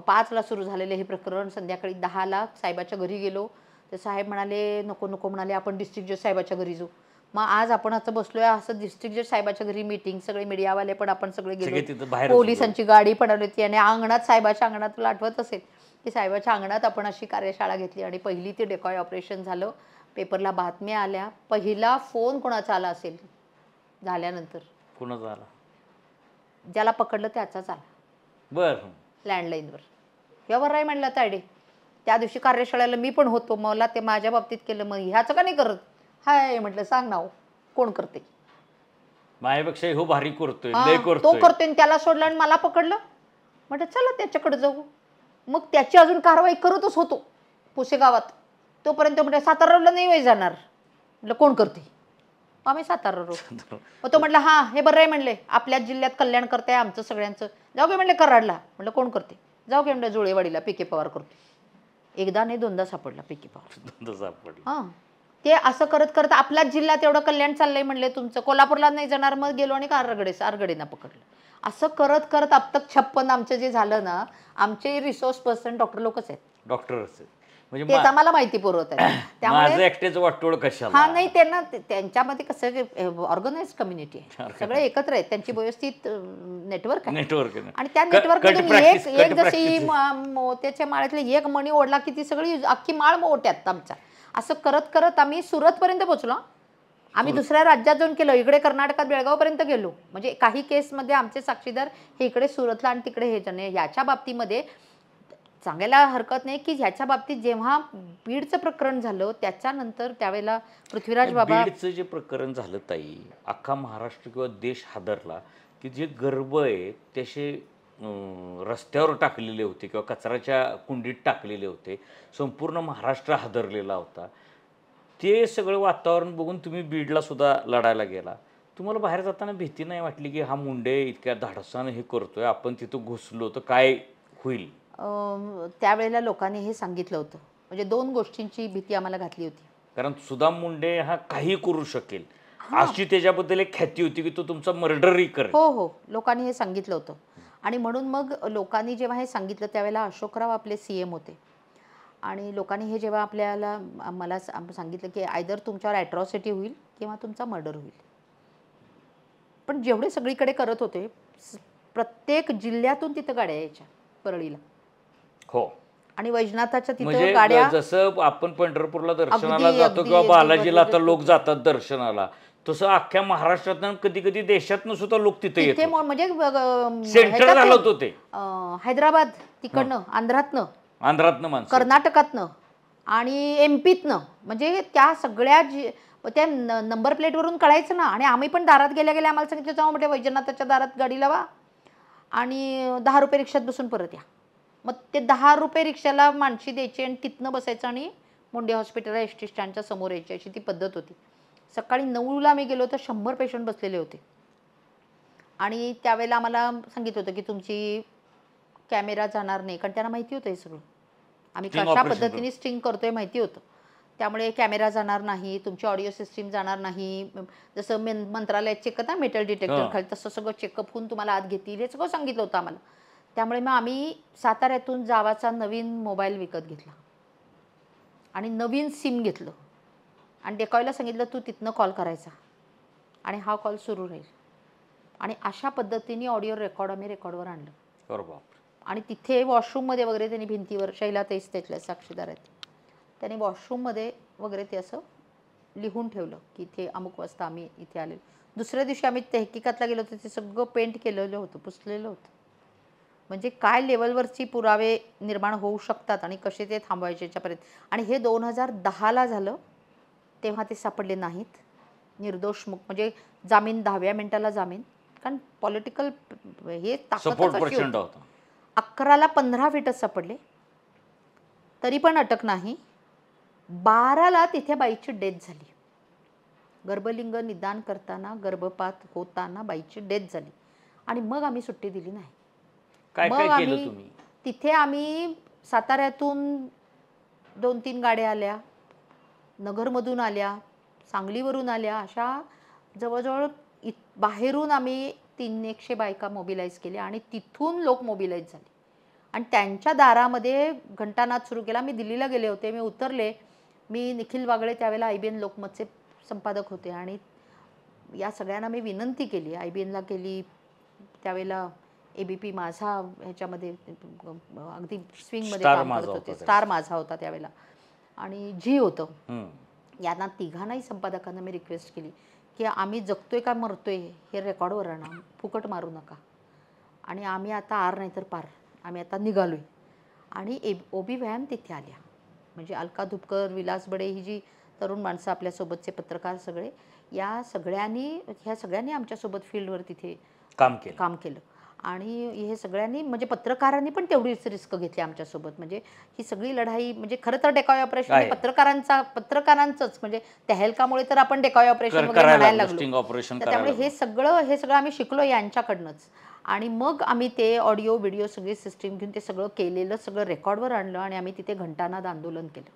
B: 5ला सुरू झालेलं हे प्रकरण. संध्याकाळी 10ला साहेबाच्या घरी गेलो. तर साहेब म्हणाले नको नको, म्हणाले आपण डिस्ट्रिक्ट जज साहेबाच्या घरी जाऊ. मग आज आपण असं बसलोय असं डिस्ट्रिक्ट जज साहेबाच्या घरी मीटिंग, सगळे मीडियावाले पण आपण सगळे गेलो. पोलिसांची गाडी पण आली होती आणि अंगणात, साहेबाच्या अंगणात, तुला आठवत असेल की साहेबाच्या अंगणात आपण अशी कार्यशाळा घेतली. आणि पहिली ते डेकॉय ऑपरेशन झालं. पेपरला बातम्या आल्या. पहिला फोन कोणाचा आला असेल झाल्यानंतर?
A: कोणाचा आला?
B: ज्याला पकडलं त्याचाच आला.
A: बरं.
B: लँडलाईनवर. व्यवहार आहे म्हणलं तायडे. त्या दिवशी कार्यशाळेला मी पण होतो. मला ते माझ्या बाबतीत केलं. मग ह्याचं का नाही करत? हाय म्हटलं सांग नाव कोण करते.
A: माझ्यापेक्षा हो भारी करतोय,
B: तो करतोय. त्याला सोडलं आणि मला पकडलं. म्हटलं चला त्याच्याकडे जाऊ. मग त्याची अजून कारवाई करतच होतो पुसेगावात. तोपर्यंत म्हटलं सातारा रोडला नाही वय जाणार. म्हटलं कोण करते? आम्ही सातारा रोड. मग तो म्हटलं हां हे बरं आहे म्हणले, आपल्याच जिल्ह्यात कल्याण करते आमचं सगळ्यांचं. जाऊ गे म्हणले कराडला. म्हटलं कोण करते? जाऊ गे म्हणलं जुळेवाडीला पीके पवार करते. एकदा नाही दोनदा सापडला पीके पवार. हां ते असं करत करत आपल्याच जिल्ह्यात एवढं कल्याण चाललंय म्हणले तुमचं, कोल्हापूरला नाही जाणार. मग गेलो आणि आरगडेना पकडलं. असं करत करत अब तक 56 आमचं जे झालं ना, आमचे रिसोर्स पर्सन डॉक्टर लोकच आहेत.
A: डॉक्टरच
B: म्हणजे तेच आम्हाला माहिती पुरवत आहे.
A: त्यामुळे एकट्याचं वाटोळ कशाला?
B: हा नाही, त्यांना त्यांच्यामध्ये कसं ऑर्गनाइज कम्युनिटी आहे, सगळे एकत्र आहेत, त्यांची व्यवस्थित नेटवर्क आहे. आणि त्या नेटवर्कमधून एक जशी मोत्याच्या माळ्यातले एक मणी ओढला की ती सगळी अख्खी माळ मोठ्यात आमचा. असं करत करत आम्ही सुरतपर्यंत पोहोचलो. आम्ही दुसऱ्या राज्यात जाऊन केलं. इकडे कर्नाटकात बेळगावपर्यंत गेलो. म्हणजे काही केसमध्ये आमचे साक्षीदार हे इकडे सुरतला आणि तिकडे हे जण. याच्या बाबतीमध्ये सांगायला हरकत नाही की ह्याच्या बाबतीत जेव्हा बीडचं प्रकरण झालं त्याच्यानंतर त्यावेळेला पृथ्वीराज बाबा,
A: बीडचं जे प्रकरण झालं ताई, अख्खा महाराष्ट्र किंवा देश हादरला की जे गर्भ आहे त्याचे रस्त्यावर टाकलेले होते किंवा कचऱ्याच्या कुंडीत टाकलेले होते. संपूर्ण महाराष्ट्र हादरलेला होता. ते सगळं वातावरण बघून तुम्ही बीडला सुद्धा लढायला गेला. तुम्हाला बाहेर जाताना भीती नाही वाटली की हा मुंडे इतक्या धाडसानं हे करतोय, आपण तिथं घुसलो तर काय होईल?
B: त्यावेळेला लोकांनी हे सांगितलं होतं. म्हणजे 2 गोष्टींची भीती आम्हाला घातली होती.
A: कारण सुदाम मुंडे हा काही करू शकेल अशी त्याच्याबद्दल एक ख्याती होती की तो तुमचा मर्डरही करेल.
B: हो हो, लोकांनी हे सांगितलं होतं. आणि म्हणून मग लोकांनी जेव्हा हे सांगितलं त्यावेळेला अशोकराव आपले CM होते. आणि लोकांनी हे जेव्हा आपल्याला मला सांगितलं की आयदर तुमच्यावर ॲट्रॉसिटी होईल किंवा तुमचा मर्डर होईल. पण जेवढे सगळीकडे करत होते, प्रत्येक जिल्ह्यातून तिथं गाड्या यायच्या परळीला.
A: हो.
B: आणि वैजनाथाच्या तिथं
A: म्हणजे
B: गाड्या,
A: जसं आपण पंढरपूरला दर्शनाला जातो किंवा बालाजीला आता लोक जातात दर्शनाला, तसं अख्ख्या महाराष्ट्रातून कधी कधी देशातनं सुद्धा लोक तिथे येतात.
B: म्हणजे
A: सेंटर झालं होतं ते.
B: हैदराबाद तिकडनं, आंध्रातनं
A: माणसं,
B: कर्नाटकातनं आणि MPतनं, म्हणजे त्या सगळ्या त्या नंबर प्लेटवरून कळायचं ना. आणि आम्ही पण दारात गेल्या गेल्या आम्हाला सांगितलं जाऊ म्हणजे वैजनाथाच्या दारात गाडी लावा आणि 10 रुपये रिक्षात बसून परत या. मग ते 10 रुपये रिक्षाला माणशी द्यायची आणि तिथनं बसायचं आणि मुंडे हॉस्पिटलला SD स्टँडच्या समोर यायची, अशी ती पद्धत होती. सकाळी 9ला मी गेलो तर 100 पेशंट बसलेले होते. आणि त्यावेळेला आम्हाला सांगितलं होतं की तुमची कॅमेरा जाणार नाही, कारण त्यांना माहिती होतं हे सगळं आम्ही
A: Sting
B: कशा
A: operation
B: पद्धतीने स्टिंग करतोय माहिती होतं. त्यामुळे कॅमेरा जाणार नाही, तुमची ऑडिओ सिस्टीम जाणार नाही, जसं मंत्रालयात चेक करता मेटल डिटेक्टर खाली तसं सगळं चेकअप होऊन तुम्हाला आत घेतील हे सगळं सांगितलं होतं आम्हाला. त्यामुळे मग आम्ही साताऱ्यातून जावाचा नवीन मोबाईल विकत घेतला आणि नवीन सिम घेतलं आणि डेकॉयला सांगितलं तू तिथनं कॉल करायचा आणि हा कॉल सुरू राहील. आणि अशा पद्धतीने ऑडिओ रेकॉर्ड आम्ही रेकॉर्डवर आणलं.
A: बरोबर.
B: आणि तिथे वॉशरूममध्ये वगैरे त्यांनी भिंतीवर शैलाताईच त्यातल्या साक्षीदार आहेत, त्यांनी वॉशरूममध्ये वगैरे ते असं लिहून ठेवलं की इथे अमुक वाजता आम्ही इथे आलेलो. दुसऱ्या दिवशी आम्ही तहकीकातला गेलो होतो, ते सगळं पेंट केलेलं होतं, पुसलेलं होतं. म्हणजे काय लेवलवरची पुरावे निर्माण होऊ शकतात आणि कसे ते थांबवायचे याच्यापर्यंत. आणि हे 2010ला झालं, तेव्हा ते सापडले नाहीत. निर्दोष मुक्त म्हणजे जामीन 10व्या मिनिटाला जामीन, कारण पॉलिटिकल हे
A: सपोर्ट
B: ताकदच अशी
A: पर्सेंट
B: होती.
A: होता.
B: 11ला 15 फीटच सापडले तरी पण अटक नाही. 12ला तिथे बाईची डेथ झाली. गर्भलिंग निदान करताना गर्भपात होताना बाईची डेथ झाली आणि मग आम्ही सुट्टी दिली नाही.
A: काय
B: मग
A: काय केलं
B: आम्ही
A: तुम्ही?
B: तिथे आम्ही साताऱ्यातून 2-3 गाड्या आल्या, नगरमधून आल्या, सांगलीवरून आल्या, अशा जवळजवळ बाहेरून आम्ही 300 बायका मोबिलाईज केल्या आणि तिथून लोक मोबिलाईज झाले आणि त्यांच्या दारामध्ये घंटानाद सुरू केला. मी दिल्लीला गेले होते, मी उतरले, मी निखिल वागळे त्यावेळेला IBN लोकमतचे संपादक होते आणि या सगळ्यांना मी विनंती केली, IBNला केली, त्यावेळेला ABP माझा ह्याच्यामध्ये अगदी स्विंगमध्ये काम करत होते, स्टार माझा होता त्यावेळेला आणि झी होतं. यांना तिघांनाही संपादकांना मी रिक्वेस्ट केली की आम्ही जगतोय का मरतोय हे रेकॉर्डवर आणा, फुकट मारू नका आणि आम्ही आता आर नाही तर पार, आम्ही आता निघालोय. आणि OB व्यायाम तिथे आल्या, म्हणजे अलका धुपकर, विलास बडे, ही जी तरुण माणसं आपल्यासोबतचे पत्रकार सगळे, ह्या सगळ्यांनी आमच्यासोबत फील्डवर तिथे काम केलं. आणि हे सगळ्यांनी म्हणजे पत्रकारांनी पण तेवढीच रिस्क घेतली आमच्यासोबत. म्हणजे ही सगळी लढाई म्हणजे खरं तर डेकॉय ऑपरेशन पत्रकारांचंच, म्हणजे तेहलकामुळे तर आपण डेकॉय ऑपरेशन वगैरे म्हणायला लागलो. त्यामुळे हे सगळं आम्ही शिकलो यांच्याकडनंच. आणि मग आम्ही ते ऑडिओ व्हिडिओ सगळी सिस्टीम घेऊन ते सगळं केलेलं सगळं रेकॉर्डवर आणलं आणि आम्ही तिथे घंटानाद आंदोलन केलं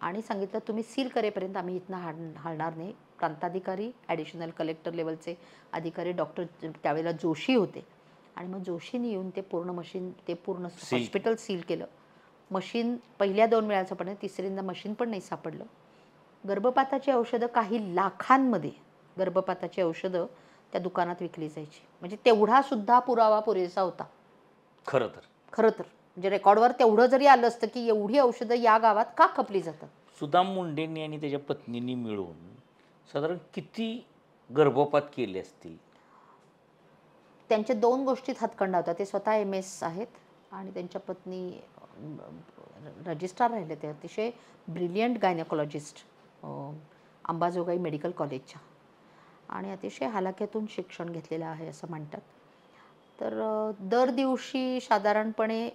B: आणि सांगितलं तुम्ही सील करेपर्यंत आम्ही इथनं हलणार नाही. प्रांताधिकारी, ॲडिशनल कलेक्टर लेवलचे अधिकारी डॉक्टर त्यावेळेला जोशी होते आणि मग जोशीने येऊन ते पूर्ण मशीन, ते पूर्ण हॉस्पिटल सील केलं. मशीन पहिल्या 2 वेळा सापडलं, तिसऱ्यांदा मशीन पण नाही सापडलं. गर्भपाताची औषधं काही लाखांमध्ये गर्भपाताची औषधं त्या दुकानात विकली जायची, म्हणजे तेवढा सुद्धा पुरावा पुरेसा होता. खरं तर म्हणजे रेकॉर्डवर तेवढं जरी आलं असतं की एवढी औषधं या गावात का खपली जातात.
A: सुदाम मुंडेंनी आणि त्याच्या पत्नींनी मिळून साधारण किती गर्भपात केले असतील?
B: त्यांच्या 2 गोष्टीत हातखंडा होता. ते स्वतः MS आहेत आणि त्यांच्या पत्नी रजिस्ट्रार राहिले. ते अतिशय ब्रिलियंट गायनेकॉलॉजिस्ट अंबाजोगाई मेडिकल कॉलेजच्या आणि अतिशय हालाख्यातून शिक्षण घेतलेलं आहे असं म्हणतात. तर दर दिवशी साधारणपणे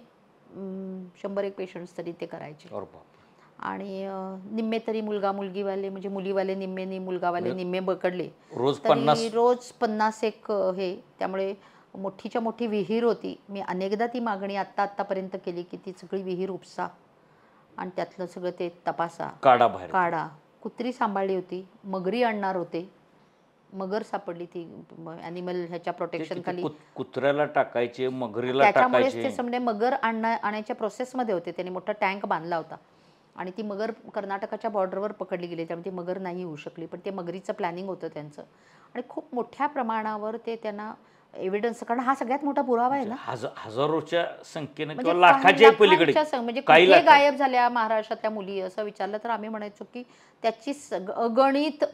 B: 100-1 पेशंट्स तरी ते करायचे आणि निम्मे तरी मुलगा मुलगीवाले, म्हणजे मुलीवाले निम्मे, मुलगावाले निम्मे पकडले तरी रोज 50 हे. त्यामुळे मोठीच्या मोठी विहीर होती. मी अनेकदा ती मागणी आत्तापर्यंत केली की ती सगळी विहीर उपसा आणि त्यातलं सगळं ते तपासा, काढा. कुत्री सांभाळली होती, मगरी आणणार होते, मगर सापडली ती ॲनिमल ह्याच्या प्रोटेक्शन खाली.
A: कुत्र्याला टाकायचे, मगरीला
B: त्याच्यामुळेच ते समजे मगर आणायच्या प्रोसेसमध्ये होते. त्यांनी मोठा टँक बांधला होता आणि ती मगर कर्नाटकाच्या बॉर्डरवर पकडली गेली, त्यामुळे ती मगर नाही होऊ शकली. पण ते मगरीचं प्लॅनिंग होतं त्यांचं आणि खूप मोठ्या प्रमाणावर ते त्यांना एव्हिडन्स, कारण हा सगळ्यात मोठा पुरावा आहे ना.
A: हजारोच्या संख्येने
B: म्हणजे
A: किंवा लाखाच्या पलीकडे
B: म्हणजे कुठे गायब झाल्या महाराष्ट्रातल्या मुली असं विचारलं तर आम्ही म्हणायचो की त्याची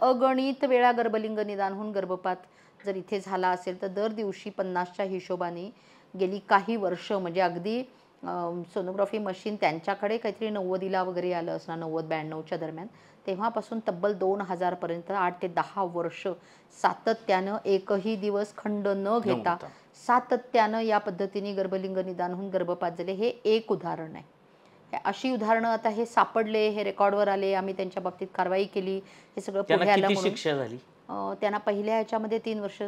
B: अगणित वेळा गर्भलिंग निदान होऊन गर्भपात जर इथे झाला असेल तर दर दिवशी 50च्या हिशोबाने गेली काही वर्ष, म्हणजे अगदी सोनोग्राफी मशीन त्यांच्याकडे काहीतरी 90ला वगैरे आलं असणार, 90-92च्या दरम्यान. तेव्हापासून तब्बल 2000पर्यंत 8 ते 10 वर्ष सातत्यानं एकही दिवस खंड न घेता सातत्यानं या पद्धतीने गर्भलिंग निदान होऊन गर्भपात झाले. हे एक उदाहरण आहे. अशी उदाहरणं आता हे सापडले, हे रेकॉर्डवर आले, आम्ही त्यांच्या बाबतीत कारवाई केली, हे सगळं पुढे आलं.
A: शिक्षा झाली
B: त्यांना पहिल्या ह्याच्यामध्ये 3 वर्ष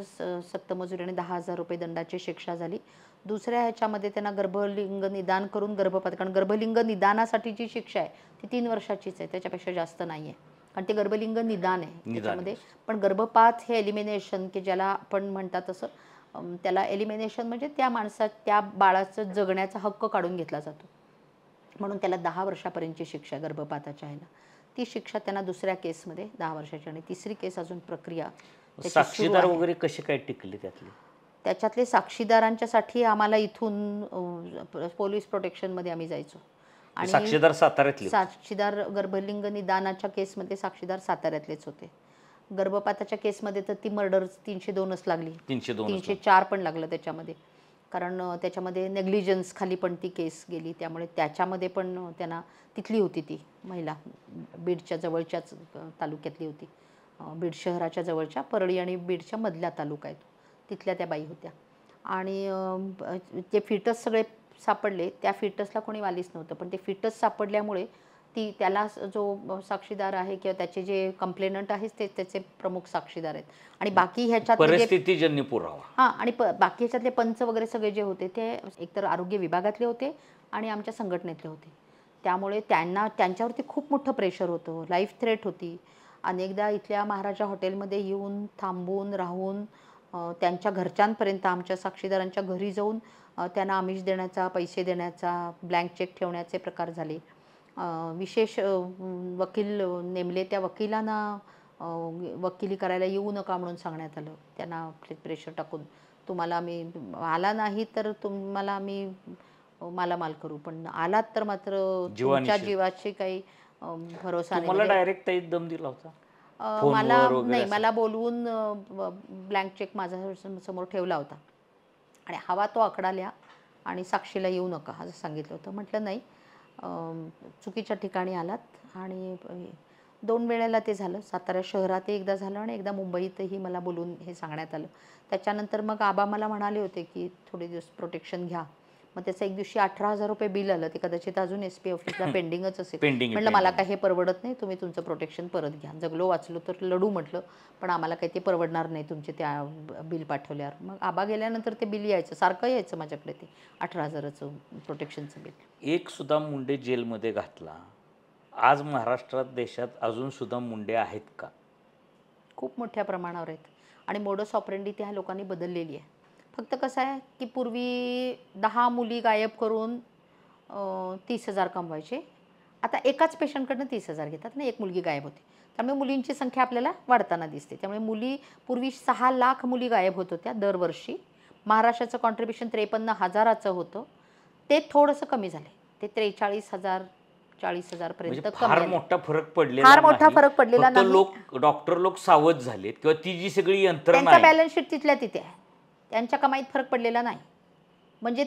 B: सक्तमजुरी आणि 10,000 रुपये दंडाची शिक्षा झाली. दुसऱ्या ह्याच्यामध्ये त्यांना गर्भलिंग निदान करून गर्भपात, कारण गर्भलिंग निदानासाठी जी शिक्षा आहे ती 3 वर्षाचीच आहे, त्याच्यापेक्षा जास्त नाही आहे, कारण ते गर्भलिंग निदान आहे त्याच्यामध्ये. पण गर्भपात हे एलिमिनेशन, की ज्याला आपण म्हणतात तसं, त्याला एलिमिनेशन म्हणजे त्या बाळाचं जगण्याचा हक्क काढून घेतला जातो, म्हणून त्याला 10 वर्षापर्यंतची शिक्षा गर्भपाताच्या ह्याला. ती शिक्षा त्यांना दुसऱ्या केसमध्ये 10 वर्षाची, आणि तिसरी केस अजून प्रक्रिया त्याची सुरू
A: साक्षीदार
B: आहे.
A: वगैरे कसे काय टिकले त्यातले?
B: त्याच्यातले साक्षीदारांच्यासाठी आम्हाला इथून पोलीस प्रोटेक्शनमध्ये आम्ही जायचो, आणि
A: साक्षीदार साताऱ्यातले?
B: साक्षीदार गर्भलिंग निदानाच्या केसमध्ये साक्षीदार साताऱ्यातलेच होते. गर्भपाताच्या केसमध्ये तर ती मर्डर 302च लागली, 304 पण लागलं त्याच्यामध्ये, कारण त्याच्यामध्ये नेग्लिजन्स खाली पण ती केस गेली. त्यामुळे त्याच्यामध्ये पण त्यांना, तिथली होती ती महिला, बीडच्या जवळच्याच तालुक्यातली होती, बीड शहराच्या जवळच्या, परळी आणि बीडच्या मधल्या तालुका आहे, तिथल्या त्या बाई होत्या. आणि ते फिटस सगळे सापडले, त्या फिटसला कोणी वालीच नव्हतं, पण ते फिटस सापडल्यामुळे त्याला जो साक्षीदार आहे किंवा त्याचे जे कंप्लेनंट आहेत ते त्याचे प्रमुख साक्षीदार आहेत. आणि बाकी ह्याच्यात
A: परिस्थितीजन्य पुरावा,
B: हां, आणि बाकी ह्याच्यातले पंच वगैरे सगळे जे होते ते एकतर आरोग्य विभागातले होते आणि आमच्या संघटनेतले होते. त्यामुळे त्यांच्यावरती खूप मोठं प्रेशर होतं, लाईफ थ्रेट होती. अनेकदा इथल्या महाराजा हॉटेलमध्ये येऊन थांबून राहून त्यांच्या घरच्यांपर्यंत, आमच्या साक्षीदारांच्या घरी जाऊन त्यांना आमिष देण्याचा, पैसे देण्याचा, ब्लँक चेक ठेवण्याचे प्रकार झाले. विशेष वकील नेमले, त्या वकिलांना वकिली करायला येऊ नका म्हणून सांगण्यात आलं, त्यांना प्रेशर टाकून, तुम्हाला मी आला नाही तर तुम्हाला आम्ही मालामाल करू, पण आलात तर मात्र तुमच्या जीवाची काही भरोसा नाही.
A: मला डायरेक्ट दम दिला होता?
B: मला बोलवून ब्लँक चेक माझ्या समोर ठेवला होता, आणि हवा तो आकडा लिहा आणि साक्षीला येऊ नका असं सांगितलं होतं. म्हटलं नाही, चुकीच्या ठिकाणी आलात. आणि 2 वेळेला ते झालं, सातारा शहरातही एकदा झालं आणि एकदा मुंबईतही मला बोलून हे सांगण्यात आलं. त्याच्यानंतर मग आबा मला म्हणाले होते की थोडे दिवस प्रोटेक्शन घ्या. मग त्याचं एक दिवशी 18,000 रुपये बिल आलं, ते कदाचित अजून SP ऑफिसला पेंडिंगच असेल. म्हटलं मला काय हे परवडत नाही, तुम्ही तुमचं प्रोटेक्शन परत घ्या, जगलो वाचलो तर लढू म्हटलं, पण आम्हाला काही ते परवडणार नाही तुमचे त्या बिल पाठवल्यावर. मग आबा गेल्यानंतर ते बिल यायचं, सारखं यायचं माझ्याकडे, ते 18,000चं प्रोटेक्शनचं बिल.
A: एक सुद्धा मुंडे जेलमध्ये घातला, आज महाराष्ट्रात, देशात अजून सुद्धा मुंडे आहेत का?
B: खूप मोठ्या प्रमाणावर आहेत, आणि मोडस ऑपरेंडी त्या लोकांनी बदललेली आहे. फक्त कसं आहे की पूर्वी 10 मुली गायब करून 30,000 कमवायचे, आता एकाच पेशंटकडनं 30,000 घेतात आणि एक मुलगी गायब होते, त्यामुळे मुलींची संख्या आपल्याला वाढताना दिसते. त्यामुळे पूर्वी 6 लाख मुली गायब होत होत्या दरवर्षी. महाराष्ट्राचं कॉन्ट्रीब्युशन 53,000चं होतं, ते थोडंसं कमी झाले, ते 43,000 40,000 पर्यंत.
A: फार मोठा फरक पडलेला नाही. डॉक्टर लोक सावध झालेत, किंवा ती जी सगळी यंत्रणा आहे,
B: बॅलन्स शीट तिथल्या तिथे आहे, त्यांच्या कमाईत फरक पडलेला नाही. म्हणजे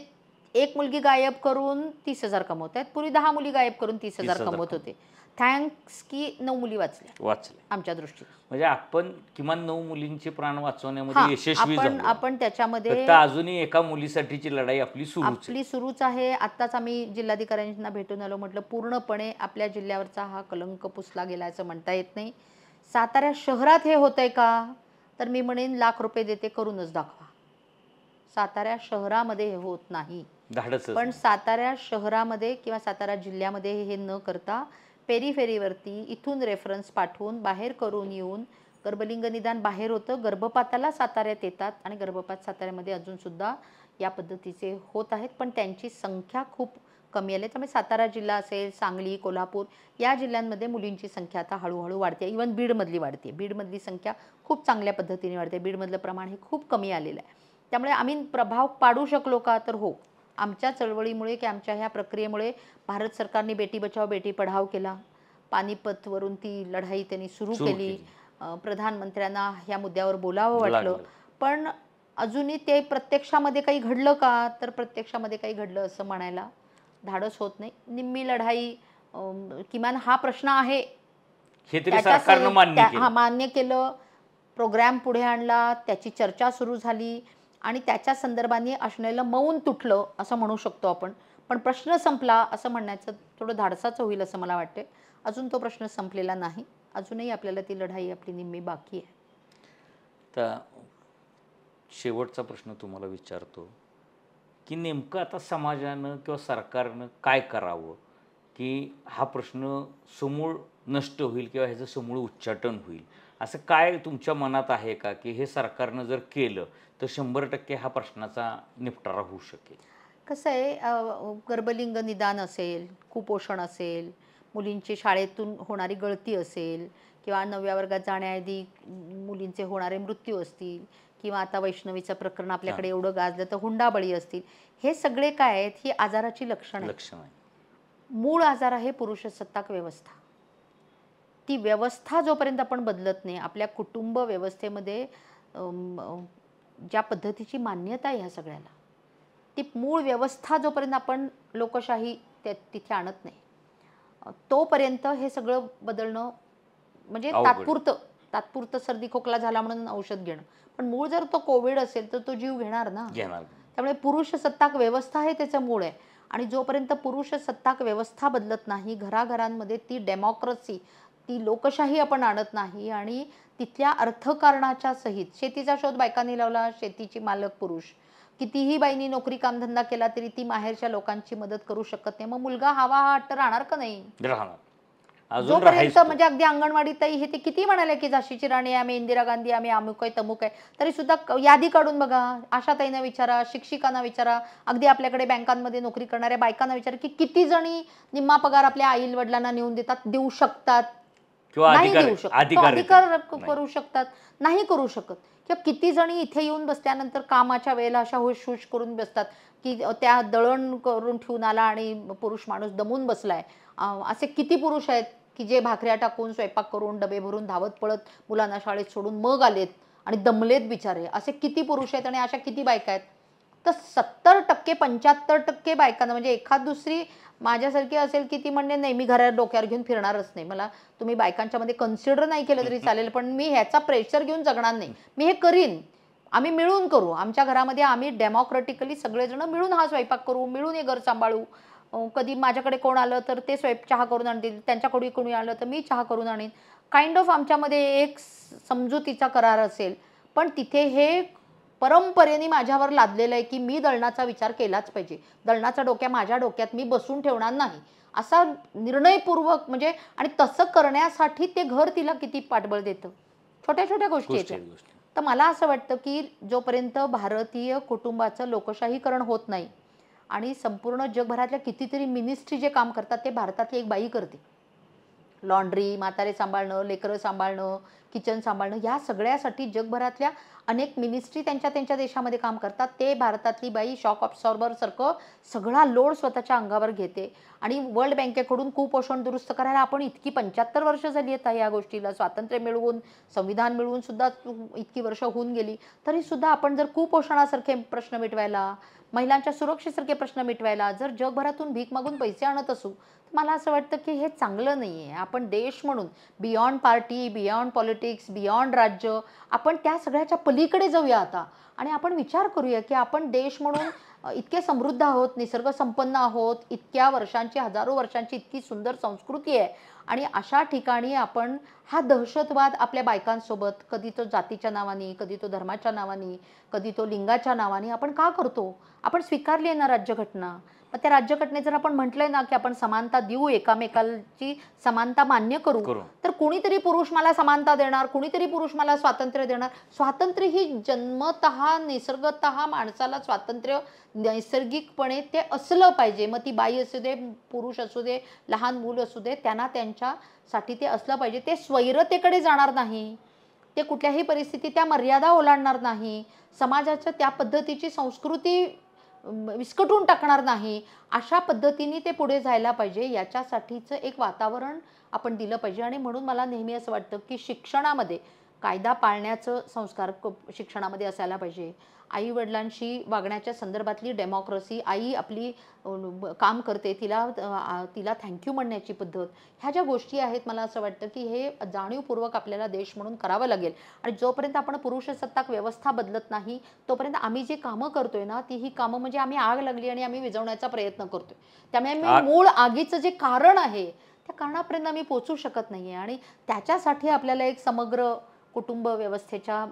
B: एक मुलगी गायब करून 30,000 कमवत आहेत, पूर्वी 10 मुली गायब करून 30,000 कमवत होते. थँक्स की 9 मुली वाचल्या आमच्या दृष्टीने.
A: म्हणजे आपण किमान 9 मुलींचे प्राण वाचवण्यामध्ये यशस्वी झालो.
B: आपण त्याच्यामध्ये
A: अजूनही एका मुलीसाठीची लढाई आपली
B: सुरूच आहे. आत्ताच आम्ही जिल्हाधिकाऱ्यांना भेटून आलो, म्हटलं पूर्णपणे आपल्या जिल्ह्यावरचा हा कलंक पुसला गेला असं म्हणता येत नाही. सातारा शहरात हे होतंय का, तर मी म्हणेन लाख रुपये देते, करूनच दाखवा. सातारा शहरामध्ये हे होत नाही, पण सातारा शहरामध्ये किंवा सातारा जिल्ह्यामध्ये हे न करता पेरीफेरीवरती इथून रेफरन्स पाठवून बाहेर करून येऊन गर्भलिंग निदान बाहेर होतं, गर्भपाताला साताऱ्यात येतात, आणि गर्भपात साताऱ्यामध्ये अजूनसुद्धा या पद्धतीचे होत आहेत, पण त्यांची संख्या खूप कमी आली. त्यामुळे सातारा जिल्हा असेल, सांगली, कोल्हापूर या जिल्ह्यांमध्ये मुलींची संख्या आता हळूहळू वाढते. इव्हन बीडमधली वाढते, बीडमधली संख्या खूप चांगल्या पद्धतीने वाढते. बीडमधलं प्रमाण हे खूप कमी आलेलं आहे. त्यामुळे आम्ही प्रभाव पाडू शकलो का, तर हो, आमच्या चळवळीमुळे की आमच्या ह्या प्रक्रियेमुळे भारत सरकारने बेटी बचाव बेटी पढाव केला, पानिपतवरून ती लढाई त्यांनी सुरू केली, प्रधानमंत्र्यांना ह्या मुद्द्यावर बोलावं वाटलं, पण अजूनही ते प्रत्यक्षामध्ये काही घडलं का, तर प्रत्यक्षामध्ये काही घडलं असं म्हणायला धाडस होत नाही. निम्मी लढाई, किमान हा प्रश्न आहे मान्य केलं, प्रोग्राम पुढे आणला, त्याची चर्चा सुरू झाली, आणि त्याच्या संदर्भाने असलेलं मौन तुटलं असं म्हणू शकतो आपण. पण प्रश्न संपला असं म्हणण्याचं थोडं धाडसाचं होईल असं मला वाटते. अजून तो प्रश्न संपलेला नाही, अजूनही आपल्याला ती लढाई आपली निम्मी बाकी आहे.
A: आता शेवटचा प्रश्न तुम्हाला विचारतो की नेमकं आता समाजानं किंवा सरकारनं काय करावं की हा प्रश्न समूळ नष्ट होईल किंवा ह्याचं समूळ उच्चाटन होईल, असं काय तुमच्या मनात आहे का की हे सरकारनं जर केलं तर 100% हा प्रश्नाचा निपटारा होऊ शकेल?
B: कसं आहे, गर्भलिंग निदान असेल, कुपोषण असेल, मुलींची शाळेतून होणारी गळती असेल किंवा 9व्या वर्गात जाण्याआधी मुलींचे होणारे मृत्यू असतील किंवा आता वैष्णवीचं प्रकरण आपल्याकडे एवढं गाजलं तर हुंडाबळी असतील, हे सगळे काय आहेत, ही आजाराची लक्षणं आहेत.
A: लक्षण आहे.
B: मूळ आजार आहे पुरुषसत्ताक व्यवस्था. ती व्यवस्था जोपर्यंत आपण बदलत नाही, आपल्या कुटुंब व्यवस्थेमध्ये ज्या पद्धतीची मान्यता आहे ह्या सगळ्याला, ती मूळ व्यवस्था जोपर्यंत आपण लोकशाही तिथे आणत नाही, तोपर्यंत हे सगळं बदलणं म्हणजे तात्पुरतं सर्दी खोकला झाला म्हणून औषध घेणं. पण मूळ जर तो कोविड असेल तर तो जीव घेणार ना. त्यामुळे पुरुषसत्ताक व्यवस्था हे त्याचं मूळ आहे. आणि जोपर्यंत पुरुषसत्ताक व्यवस्था बदलत नाही, घराघरांमध्ये ती डेमोक्रेसी, ती लोकशाही आपण आणत नाही आणि तिथल्या अर्थकारणाच्या सहित शेतीचा शोध बायकांनी लावला, शेतीची मालक पुरुष. कितीही बाईंनी नोकरी कामधंदा केला तरी ती माहेरच्या लोकांची मदत करू शकत नाही. मग मुलगा हवा हा हट्ट राहणार का नाही? जोपर्यंत म्हणजे अगदी अंगणवाडीतही हे ते किती म्हणाले की झाशीची राणी आम्ही, इंदिरा गांधी आम्ही, अमुक आहे तमुक आहे, तरी सुद्धा यादी काढून बघा, आशाताईंना विचारा, शिक्षिकांना विचारा, अगदी आपल्याकडे बँकांमध्ये नोकरी करणाऱ्या बायकांना विचारा की किती जणी निम्मा पगार आपल्या आई वडिलांना नेऊन देऊ शकतात, नाही देऊ शकत, अधिकार करू शकतात, नाही करू शकत. किंवा किती जणी इथे येऊन बसल्यानंतर कामाच्या वेळेला अशा हुश करून बसतात की त्या दळण करून ठेवून आला आणि पुरुष माणूस दमून बसलाय. असे किती पुरुष आहेत की जे भाकऱ्या टाकून स्वयंपाक करून डबे भरून धावत पळत मुलांना शाळेत सोडून मग आलेत आणि दमलेत बिचारे. असे किती पुरुष आहेत आणि अशा किती बायका आहेत? तर 70% 75% बायकांना, म्हणजे एखाद दुसरी माझ्यासारखी असेल की ती म्हणजे नाही मी घरात डोक्यावर घेऊन फिरणारच नाही, मला तुम्ही बायकांच्या मध्ये कन्सिडर नाही केलं तरी चालेल, पण मी ह्याचा प्रेशर घेऊन जगणार नाही, मी हे करीन, आम्ही मिळून करू, आमच्या घरामध्ये आम्ही डेमोक्रेटिकली सगळेजण मिळून हा स्वयंपाक करू, मिळून हे घर सांभाळू. कधी माझ्याकडे कोण आलं तर ते चहा करून आणतील, त्यांच्याकडे कोणी आलं तर मी चहा करून आणीन. काइंड ऑफ आमच्यामध्ये एक समजुतीचा करार असेल. पण तिथे हे परंपरेने माझ्यावर लादलेलं आहे की मी दळणाचा विचार केलाच पाहिजे, दळणाचा माझ्या डोक्यात मी बसून ठेवणार नाही, असा निर्णयपूर्वक. म्हणजे आणि तसं करण्यासाठी ते घर तिला किती पाठबळ देतं, छोट्या छोट्या गोष्टी आहेत. तर मला असं वाटतं की जोपर्यंत भारतीय कुटुंबाचं लोकशाहीकरण होत नाही आणि संपूर्ण जगभरातल्या कितीतरी मिनिस्ट्री जे काम करतात ते भारतातली एक बाई करते, लॉन्ड्री, म्हातारे सांभाळणं, लेकरं सांभाळणं, किचन सांभाळणं, या सगळ्यासाठी जगभरातल्या अनेक मिनिस्ट्री त्यांच्या देशामध्ये काम करतात. ते भारतातली बाई शॉक ऑब्सॉर्बर सारखं सगळा लोड स्वतःच्या अंगावर घेते. आणि वर्ल्ड बँकेकडून कुपोषण दुरुस्त करायला आपण इतकी 75 वर्ष झाली आहेत या गोष्टीला, स्वातंत्र्य मिळवून, संविधान मिळवून सुद्धा इतकी वर्ष होऊन गेली, तरी सुद्धा आपण जर कुपोषणासारखे प्रश्न मिटवायला, महिलांच्या सुरक्षेसारखे प्रश्न मिटवायला जर जगभरातून भीक मागून पैसे आणत असू, मला असं वाटतं की हे चांगलं नाही आहे. आपण देश म्हणून beyond party, beyond politics, beyond राज्य, आपण त्या सगळ्याच्या पलीकडे जाऊया आता आणि आपण विचार करूया की आपण देश म्हणून इतके समृद्ध आहोत, निसर्ग संपन्न आहोत, इतक्या वर्षांची, हजारो वर्षांची इतकी सुंदर संस्कृती आहे आणि अशा ठिकाणी आपण हा दहशतवाद आपल्या बायकांसोबत, कधी तो जातीच्या नावाने, कधी तो धर्माच्या नावाने, कधी तो लिंगाच्या नावाने आपण का करतो? आपण स्वीकारली आहे ना राज्यघटना. मग त्या राज्यघटनेत जर आपण म्हटलंय ना की आपण समानता देऊ, एकामेकांची समानता मान्य करू, तर कुणीतरी पुरुष मला समानता देणार, कुणीतरी पुरुष मला स्वातंत्र्य देणार. स्वातंत्र्य ही जन्मतः, निसर्गतः माणसाला स्वातंत्र्य नैसर्गिकपणे ते असलं पाहिजे. मग ती बाई असू दे, पुरुष असू दे, लहान मूल असू दे, त्यांना त्यांच्यासाठी ते असलं पाहिजे. ते स्वैरतेकडे जाणार नाही, ते कुठल्याही परिस्थितीत त्या मर्यादा ओलांडणार नाही, समाजाच्या त्या पद्धतीची संस्कृती विस्कटून टाकणार नाही. अशा पद्धतीने ते पुढे जायला पाहिजे. याच्यासाठीचं एक वातावरण आपण दिलं पाहिजे. आणि म्हणून मला नेहमी असं वाटतं की शिक्षणामध्ये कायदा पाळण्याचं संस्कार शिक्षणामध्ये असायला पाहिजे. आई वडिलांशी वागण्याच्या संदर्भातली डेमोक्रेसी, आई आपली काम करते, तिला थँक्यू म्हणण्याची पद्धत, ह्या ज्या गोष्टी आहेत, मला असं वाटतं की हे जाणीवपूर्वक आपल्याला देश म्हणून करावं लागेल. आणि जोपर्यंत आपण पुरुषसत्ताक व्यवस्था बदलत नाही तोपर्यंत आम्ही जी कामं करतोय ना, ती ही कामं म्हणजे आम्ही आग लागली आणि आम्ही विझवण्याचा प्रयत्न करतोय. त्यामुळे मूळ आगीचं जे कारण आहे त्या कारणापर्यंत आम्ही पोहोचू शकत नाहीये. आणि त्याच्यासाठी आपल्याला एक समग्र कुटुंब व्यवस्थेच्या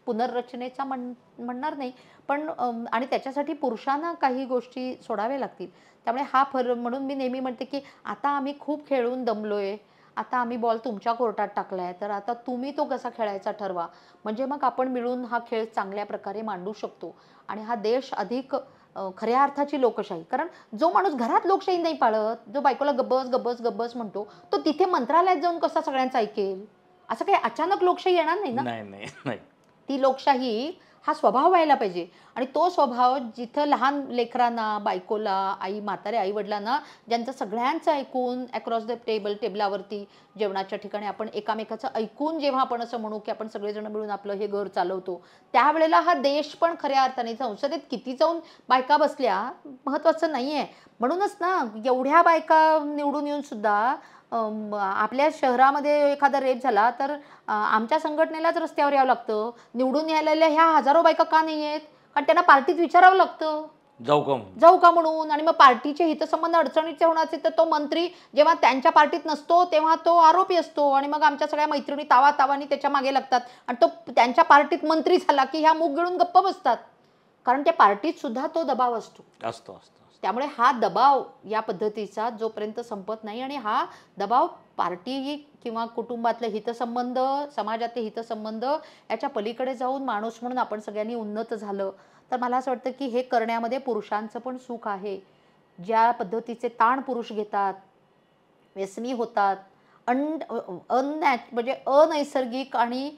B: पुनर्रचनेचा म्हणणार नाही, पण आणि त्याच्यासाठी पुरुषांना काही गोष्टी सोडाव्या लागतील. त्यामुळे हा फरक म्हणून मी नेहमी म्हणते की आता आम्ही खूप खेळून दमलोय, आता आम्ही बॉल तुमच्या कोर्टात टाकलाय, तर आता तुम्ही तो कसा खेळायचा ठरवा, म्हणजे मग आपण मिळून हा खेळ चांगल्या प्रकारे मांडू शकतो आणि हा देश अधिक खऱ्या अर्थाची लोकशाही. कारण जो माणूस घरात लोकशाही नाही पाळत, जो बायकोला गब्बस गब्बस गब्बस म्हणतो, तो तिथे मंत्रालयात जाऊन कसा सगळ्यांचं ऐकेल? असं काही अचानक लोकशाही येणार नाही ना.
A: नाही नाही नाही.
B: ती लोकशाही हा स्वभाव व्हायला पाहिजे आणि तो स्वभाव जिथं लहान लेकरांना, बायकोला, आई म्हाताऱ्या आई-वडिलांना ज्यांचं सगळ्यांचं ऐकून अक्रॉस द टेबलावरती जेवणाच्या ठिकाणी आपण एकामेकाचं ऐकून जेव्हा आपण असं म्हणू की आपण सगळेजण मिळून आपलं हे घर चालवतो, त्यावेळेला हा देश पण खऱ्या अर्थाने संसदेत किती जाऊन बायका बसल्या महत्त्वाचं नाही आहे. म्हणूनच ना एवढ्या बायका निवडून येऊन सुद्धा आपल्या शहरामध्ये एखादा रेप झाला तर आमच्या संघटनेलाच रस्त्यावर यावं लागतं. निवडून यायला ह्या हजारो बायका का नाही आहेत? कारण त्यांना पार्टीत विचारावं लागतं जाऊ का म्हणून. आणि मग पार्टीचे हितसंबंध अडचणीचे होण्याचे तर तो मंत्री जेव्हा त्यांच्या पार्टीत नसतो तेव्हा तो आरोपी असतो आणि मग आमच्या सगळ्या मैत्रिणी तावातावानी त्याच्या मागे लागतात आणि तो त्यांच्या पार्टीत मंत्री झाला की ह्या मूग गिळून गप्प बसतात. कारण त्या पार्टीत सुद्धा तो दबाव असतो. त्यामुळे हा दबाव या पद्धतीचा जोपर्यंत संपत नाही आणि हा दबाव पार्टी किंवा कुटुंबातले हितसंबंध, समाजातले हितसंबंध याच्या पलीकडे जाऊन माणूस म्हणून आपण सगळ्यांनी उन्नत झालं तर मला असं वाटतं की हे करण्यामध्ये पुरुषांचं पण सुख आहे. ज्या पद्धतीचे ताण पुरुष घेतात, व्यसनी होतात, म्हणजे अनैसर्गिक आणि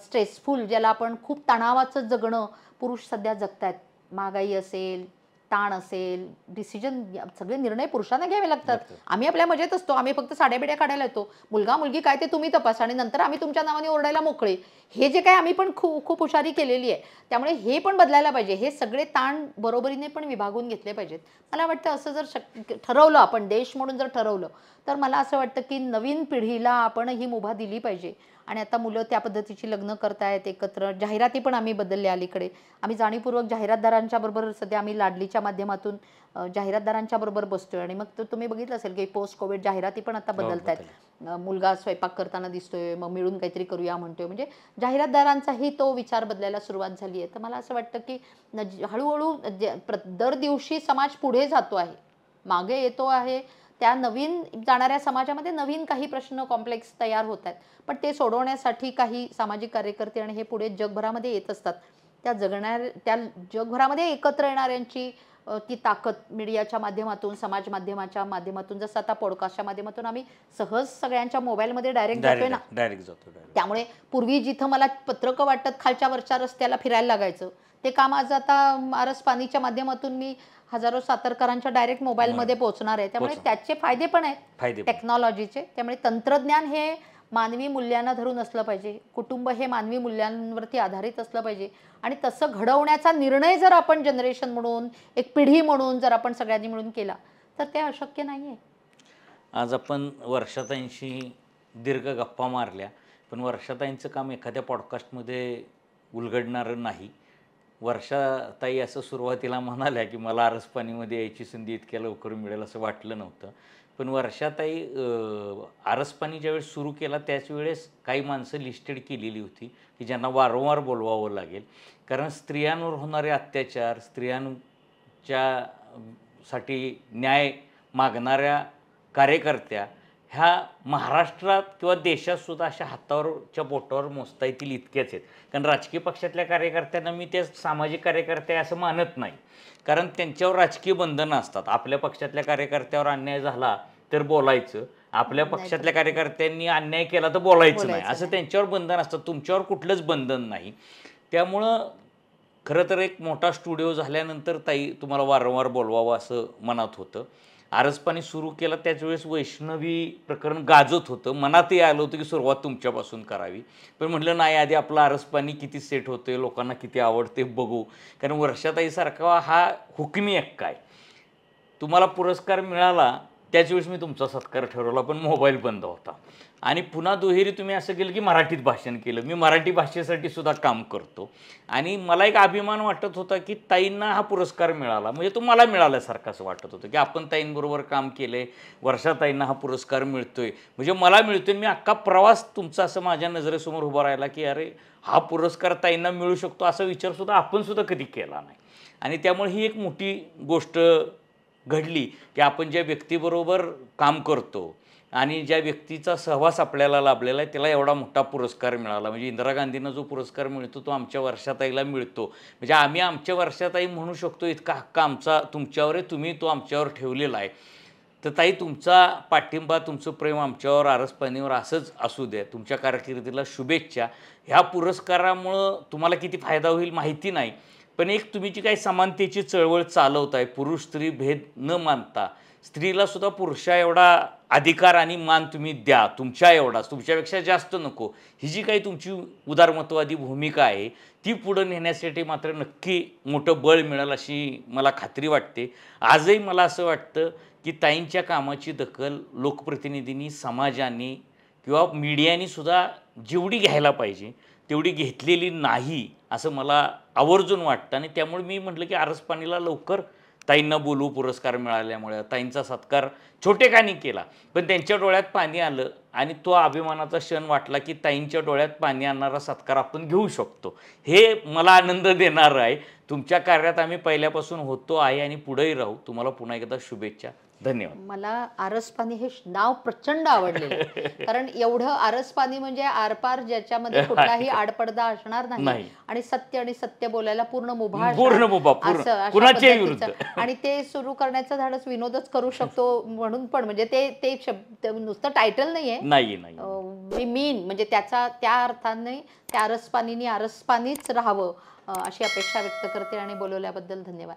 B: स्ट्रेसफुल, ज्याला आपण खूप तणावाचं जगणं पुरुष सध्या जगतायत. महागाई असेल, ताण असेल, डिसिजन सगळे निर्णय पुरुषांना घ्यावे लागतात. आम्ही आपल्या मजेत असतो, आम्ही फक्त साड्याबिड्या काढायला येतो, मुलगा मुलगी काय ते तुम्ही तपासा आणि नंतर आम्ही तुमच्या नावाने ओरडायला मोकळे. हे जे काय आम्ही पण खूप हुशारी केलेली आहे. त्यामुळे हे पण बदलायला पाहिजे. हे सगळे ताण बरोबरीने पण विभागून घेतले पाहिजेत. मला वाटतं असं जर ठरवलं आपण, देश म्हणून जर ठरवलं, तर मला असं वाटतं की नवीन पिढीला आपण ही मुभा दिली पाहिजे. आणि आता मुलं त्या पद्धतीची लग्न करतायत एकत्र. जाहिराती पण आम्ही बदलल्या अलीकडे. आम्ही जाणीवपूर्वक जाहिरातदारांच्या बरोबर सध्या आम्ही लाडलीच्या माध्यमातून जाहिरातदारांच्या बरोबर बसतोय आणि मग तुम्ही बघितलं असेल की पोस्ट कोविड जाहिराती पण आता बदलतायत. मुलगा स्वयंपाक करताना दिसतोय, मग मिळून काहीतरी करूया म्हणतोय. म्हणजे जाहिरातदारांचाही तो विचार बदलायला सुरुवात झाली आहे. तर मला असं वाटतं की हळूहळू दर दिवशी समाज पुढे जातो आहे, मागे येतो आहे. त्या नवीन जाणाऱ्या समाजामध्ये नवीन काही प्रश्न कॉम्प्लेक्स तयार होत आहेत, पण ते सोडवण्यासाठी काही सामाजिक कार्यकर्ते आणि हे पुढे जगभरामध्ये येत असतात. त्या जगभरामध्ये एकत्र येणाऱ्यांची ती ताकद मीडियाच्या माध्यमातून, समाज माध्यमाच्या माध्यमातून, जसं आता पॉडकास्टच्या माध्यमातून आम्ही सहज सगळ्यांच्या मोबाईलमध्ये डायरेक्ट जातोय ना. त्यामुळे पूर्वी जिथं मला पत्रकं वाटत खालच्या वरच्या रस्त्याला फिरायला लागायचं, ते काम आज आता आरसपानीच्या माध्यमातून मी हजारो सातारकरांच्या डायरेक्ट मोबाईलमध्ये पोहोचणार आहे. त्यामुळे त्याचे फायदे पण आहेत टेक्नॉलॉजीचे. त्यामुळे तंत्रज्ञान हे मानवी मूल्यांना धरून असलं पाहिजे, कुटुंब हे मानवी मूल्यांवरती आधारित असलं पाहिजे आणि तसं घडवण्याचा निर्णय जर आपण जनरेशन म्हणून, एक पिढी म्हणून जर आपण सगळ्यांनी मिळून केला तर ते अशक्य नाही आहे.
A: आज आपण वर्षाताईंशी दीर्घ गप्पा मारल्या, पण वर्षाताईंचं काम एखाद्या पॉडकास्टमध्ये उलगडणारं नाही. वर्षाताई असं सुरुवातीला म्हणाल्या की मला आरसपानीमध्ये यायची संधी इतक्या लवकर मिळेल असं वाटलं नव्हतं. पण वर्षाताई आरसपानी ज्यावेळेस सुरू केला त्याच वेळेस काही माणसं लिस्टेड केलेली होती की ज्यांना वारंवार बोलवावं लागेल. कारण स्त्रियांवर होणारे अत्याचार, स्त्रियांच्यासाठी न्याय मागणाऱ्या कार्यकर्त्या ह्या महाराष्ट्रात किंवा देशातसुद्धा अशा हातावरच्या बोटावर मोजता येतील इतक्याच आहेत. कारण राजकीय पक्षातल्या कार्यकर्त्यांना मी त्या सामाजिक कार्यकर्ते असं मानत नाही, कारण त्यांच्यावर राजकीय बंधनं असतात. आपल्या पक्षातल्या कार्यकर्त्यावर अन्याय झाला तर बोलायचं, आपल्या पक्षातल्या कार्यकर्त्यांनी अन्याय केला तर बोलायचं नाही, असं त्यांच्यावर बंधन असतं. तुमच्यावर कुठलंच बंधन नाही. त्यामुळं खरं तर एक मोठा स्टुडिओ झाल्यानंतर ताई तुम्हाला वारंवार बोलवावं असं मनात होतं. आरसपानी सुरू केलं त्याच वेळेस वैष्णवी प्रकरण गाजत होतं. मनातही आलं होतं की सुरुवात तुमच्यापासून करावी, पण म्हटलं नाही, आधी आपलं आरसपानी किती सेट होते, लोकांना किती आवडते बघू. कारण वर्षाताईसारखा हा हुकमी एक काय, तुम्हाला पुरस्कार मिळाला त्याच वेळेस मी तुमचा सत्कार ठरवला, पण मोबाईल बंद होता. आणि पुन्हा दुहेरी तुम्ही असं केलं की मराठीत भाषण केलं. मी मराठी भाषेसाठी सुद्धा काम करतो आणि मला एक अभिमान वाटत होता की ताईंना हा पुरस्कार मिळाला, म्हणजे तो मला मिळाल्यासारखं असं वाटत होतं की आपण ताईंबरोबर काम केलं आहे, वर्षा ताईंना हा पुरस्कार मिळतोय, म्हणजे मला मिळतोय. मी अख्खा प्रवास तुमचा असं माझ्या नजरेसमोर उभा राहिला की अरे हा पुरस्कार ताईंना मिळू शकतो असा विचारसुद्धा आपण सुद्धा कधी केला नाही. आणि त्यामुळे ही एक मोठी गोष्ट घडली की आपण ज्या व्यक्तीबरोबर काम करतो आणि ज्या व्यक्तीचा सहवास आपल्याला लाभलेला आहे त्याला एवढा मोठा पुरस्कार मिळाला. म्हणजे इंदिरा गांधींना जो पुरस्कार मिळतो तो आमच्या वर्षाताईला मिळतो. म्हणजे आम्ही आमच्या वर्षाताई म्हणू शकतो, इतका हक्क आमचा तुमच्यावर आहे, तुम्ही तो आमच्यावर ठेवलेला आहे. तर ताई तुमचा पाठिंबा, तुमचं प्रेम आमच्यावर, आरसपानीवर असंच असू द्या. तुमच्या कारकिर्दीला शुभेच्छा. ह्या पुरस्कारामुळं तुम्हाला किती फायदा होईल माहिती नाही, पण एक तुम्ही जी काही समानतेची चळवळ चालवताय, पुरुष स्त्री भेद न मानता स्त्रीला सुद्धा पुरुषा एवढा अधिकार आणि मान तुम्ही द्या, तुमच्या एवढाच, तुमच्यापेक्षा जास्त नको, ही जी काही तुमची उदारमतवादी भूमिका आहे ती पुढं नेण्यासाठी मात्र नक्की मोठं बळ मिळेल अशी मला खात्री वाटते. आजही मला असं वाटतं की ताईंच्या कामाची दखल लोकप्रतिनिधींनी, समाजाने किंवा मीडियाने सुद्धा जेवढी घ्यायला पाहिजे तेवढी घेतलेली नाही असं मला आवर्जून वाटतं. आणि त्यामुळे मी म्हटलं की आरसपानीला लवकर ताईंना बोलू, पुरस्कार मिळाल्यामुळे. ताईंचा सत्कार छोटेखानी केला, पण त्यांच्या डोळ्यात पाणी आलं आणि तो अभिमानाचा क्षण वाटला की ताईंच्या डोळ्यात पाणी आणणारा सत्कार आपण घेऊ शकतो. हे मला आनंद देणारं आहे. तुमच्या कार्यात आम्ही पहिल्यापासून होतो आहे आणि पुढेही राहू. तुम्हाला पुन्हा एकदा शुभेच्छा. धन्यवाद.
B: मला आरसपानी हे नाव प्रचंड आवडलेलं कारण एवढं आरसपानी म्हणजे आरपार, ज्याच्यामध्ये कुठलाही आडपडदा असणार नाही आणि सत्य बोलायला पूर्ण मुभा
A: कुणाच्याही विरुद्ध.
B: आणि ते सुरू करण्याचं धाडस विनोदच करू शकतो म्हणून पण म्हणजे ते शब्द नुसतं टायटल नाहीये, मी मीन म्हणजे त्याचा त्या अर्थाने त्या आरसपानीनी आरसपानीच राहावं अशी अपेक्षा व्यक्त करते आणि बोलवल्याबद्दल धन्यवाद.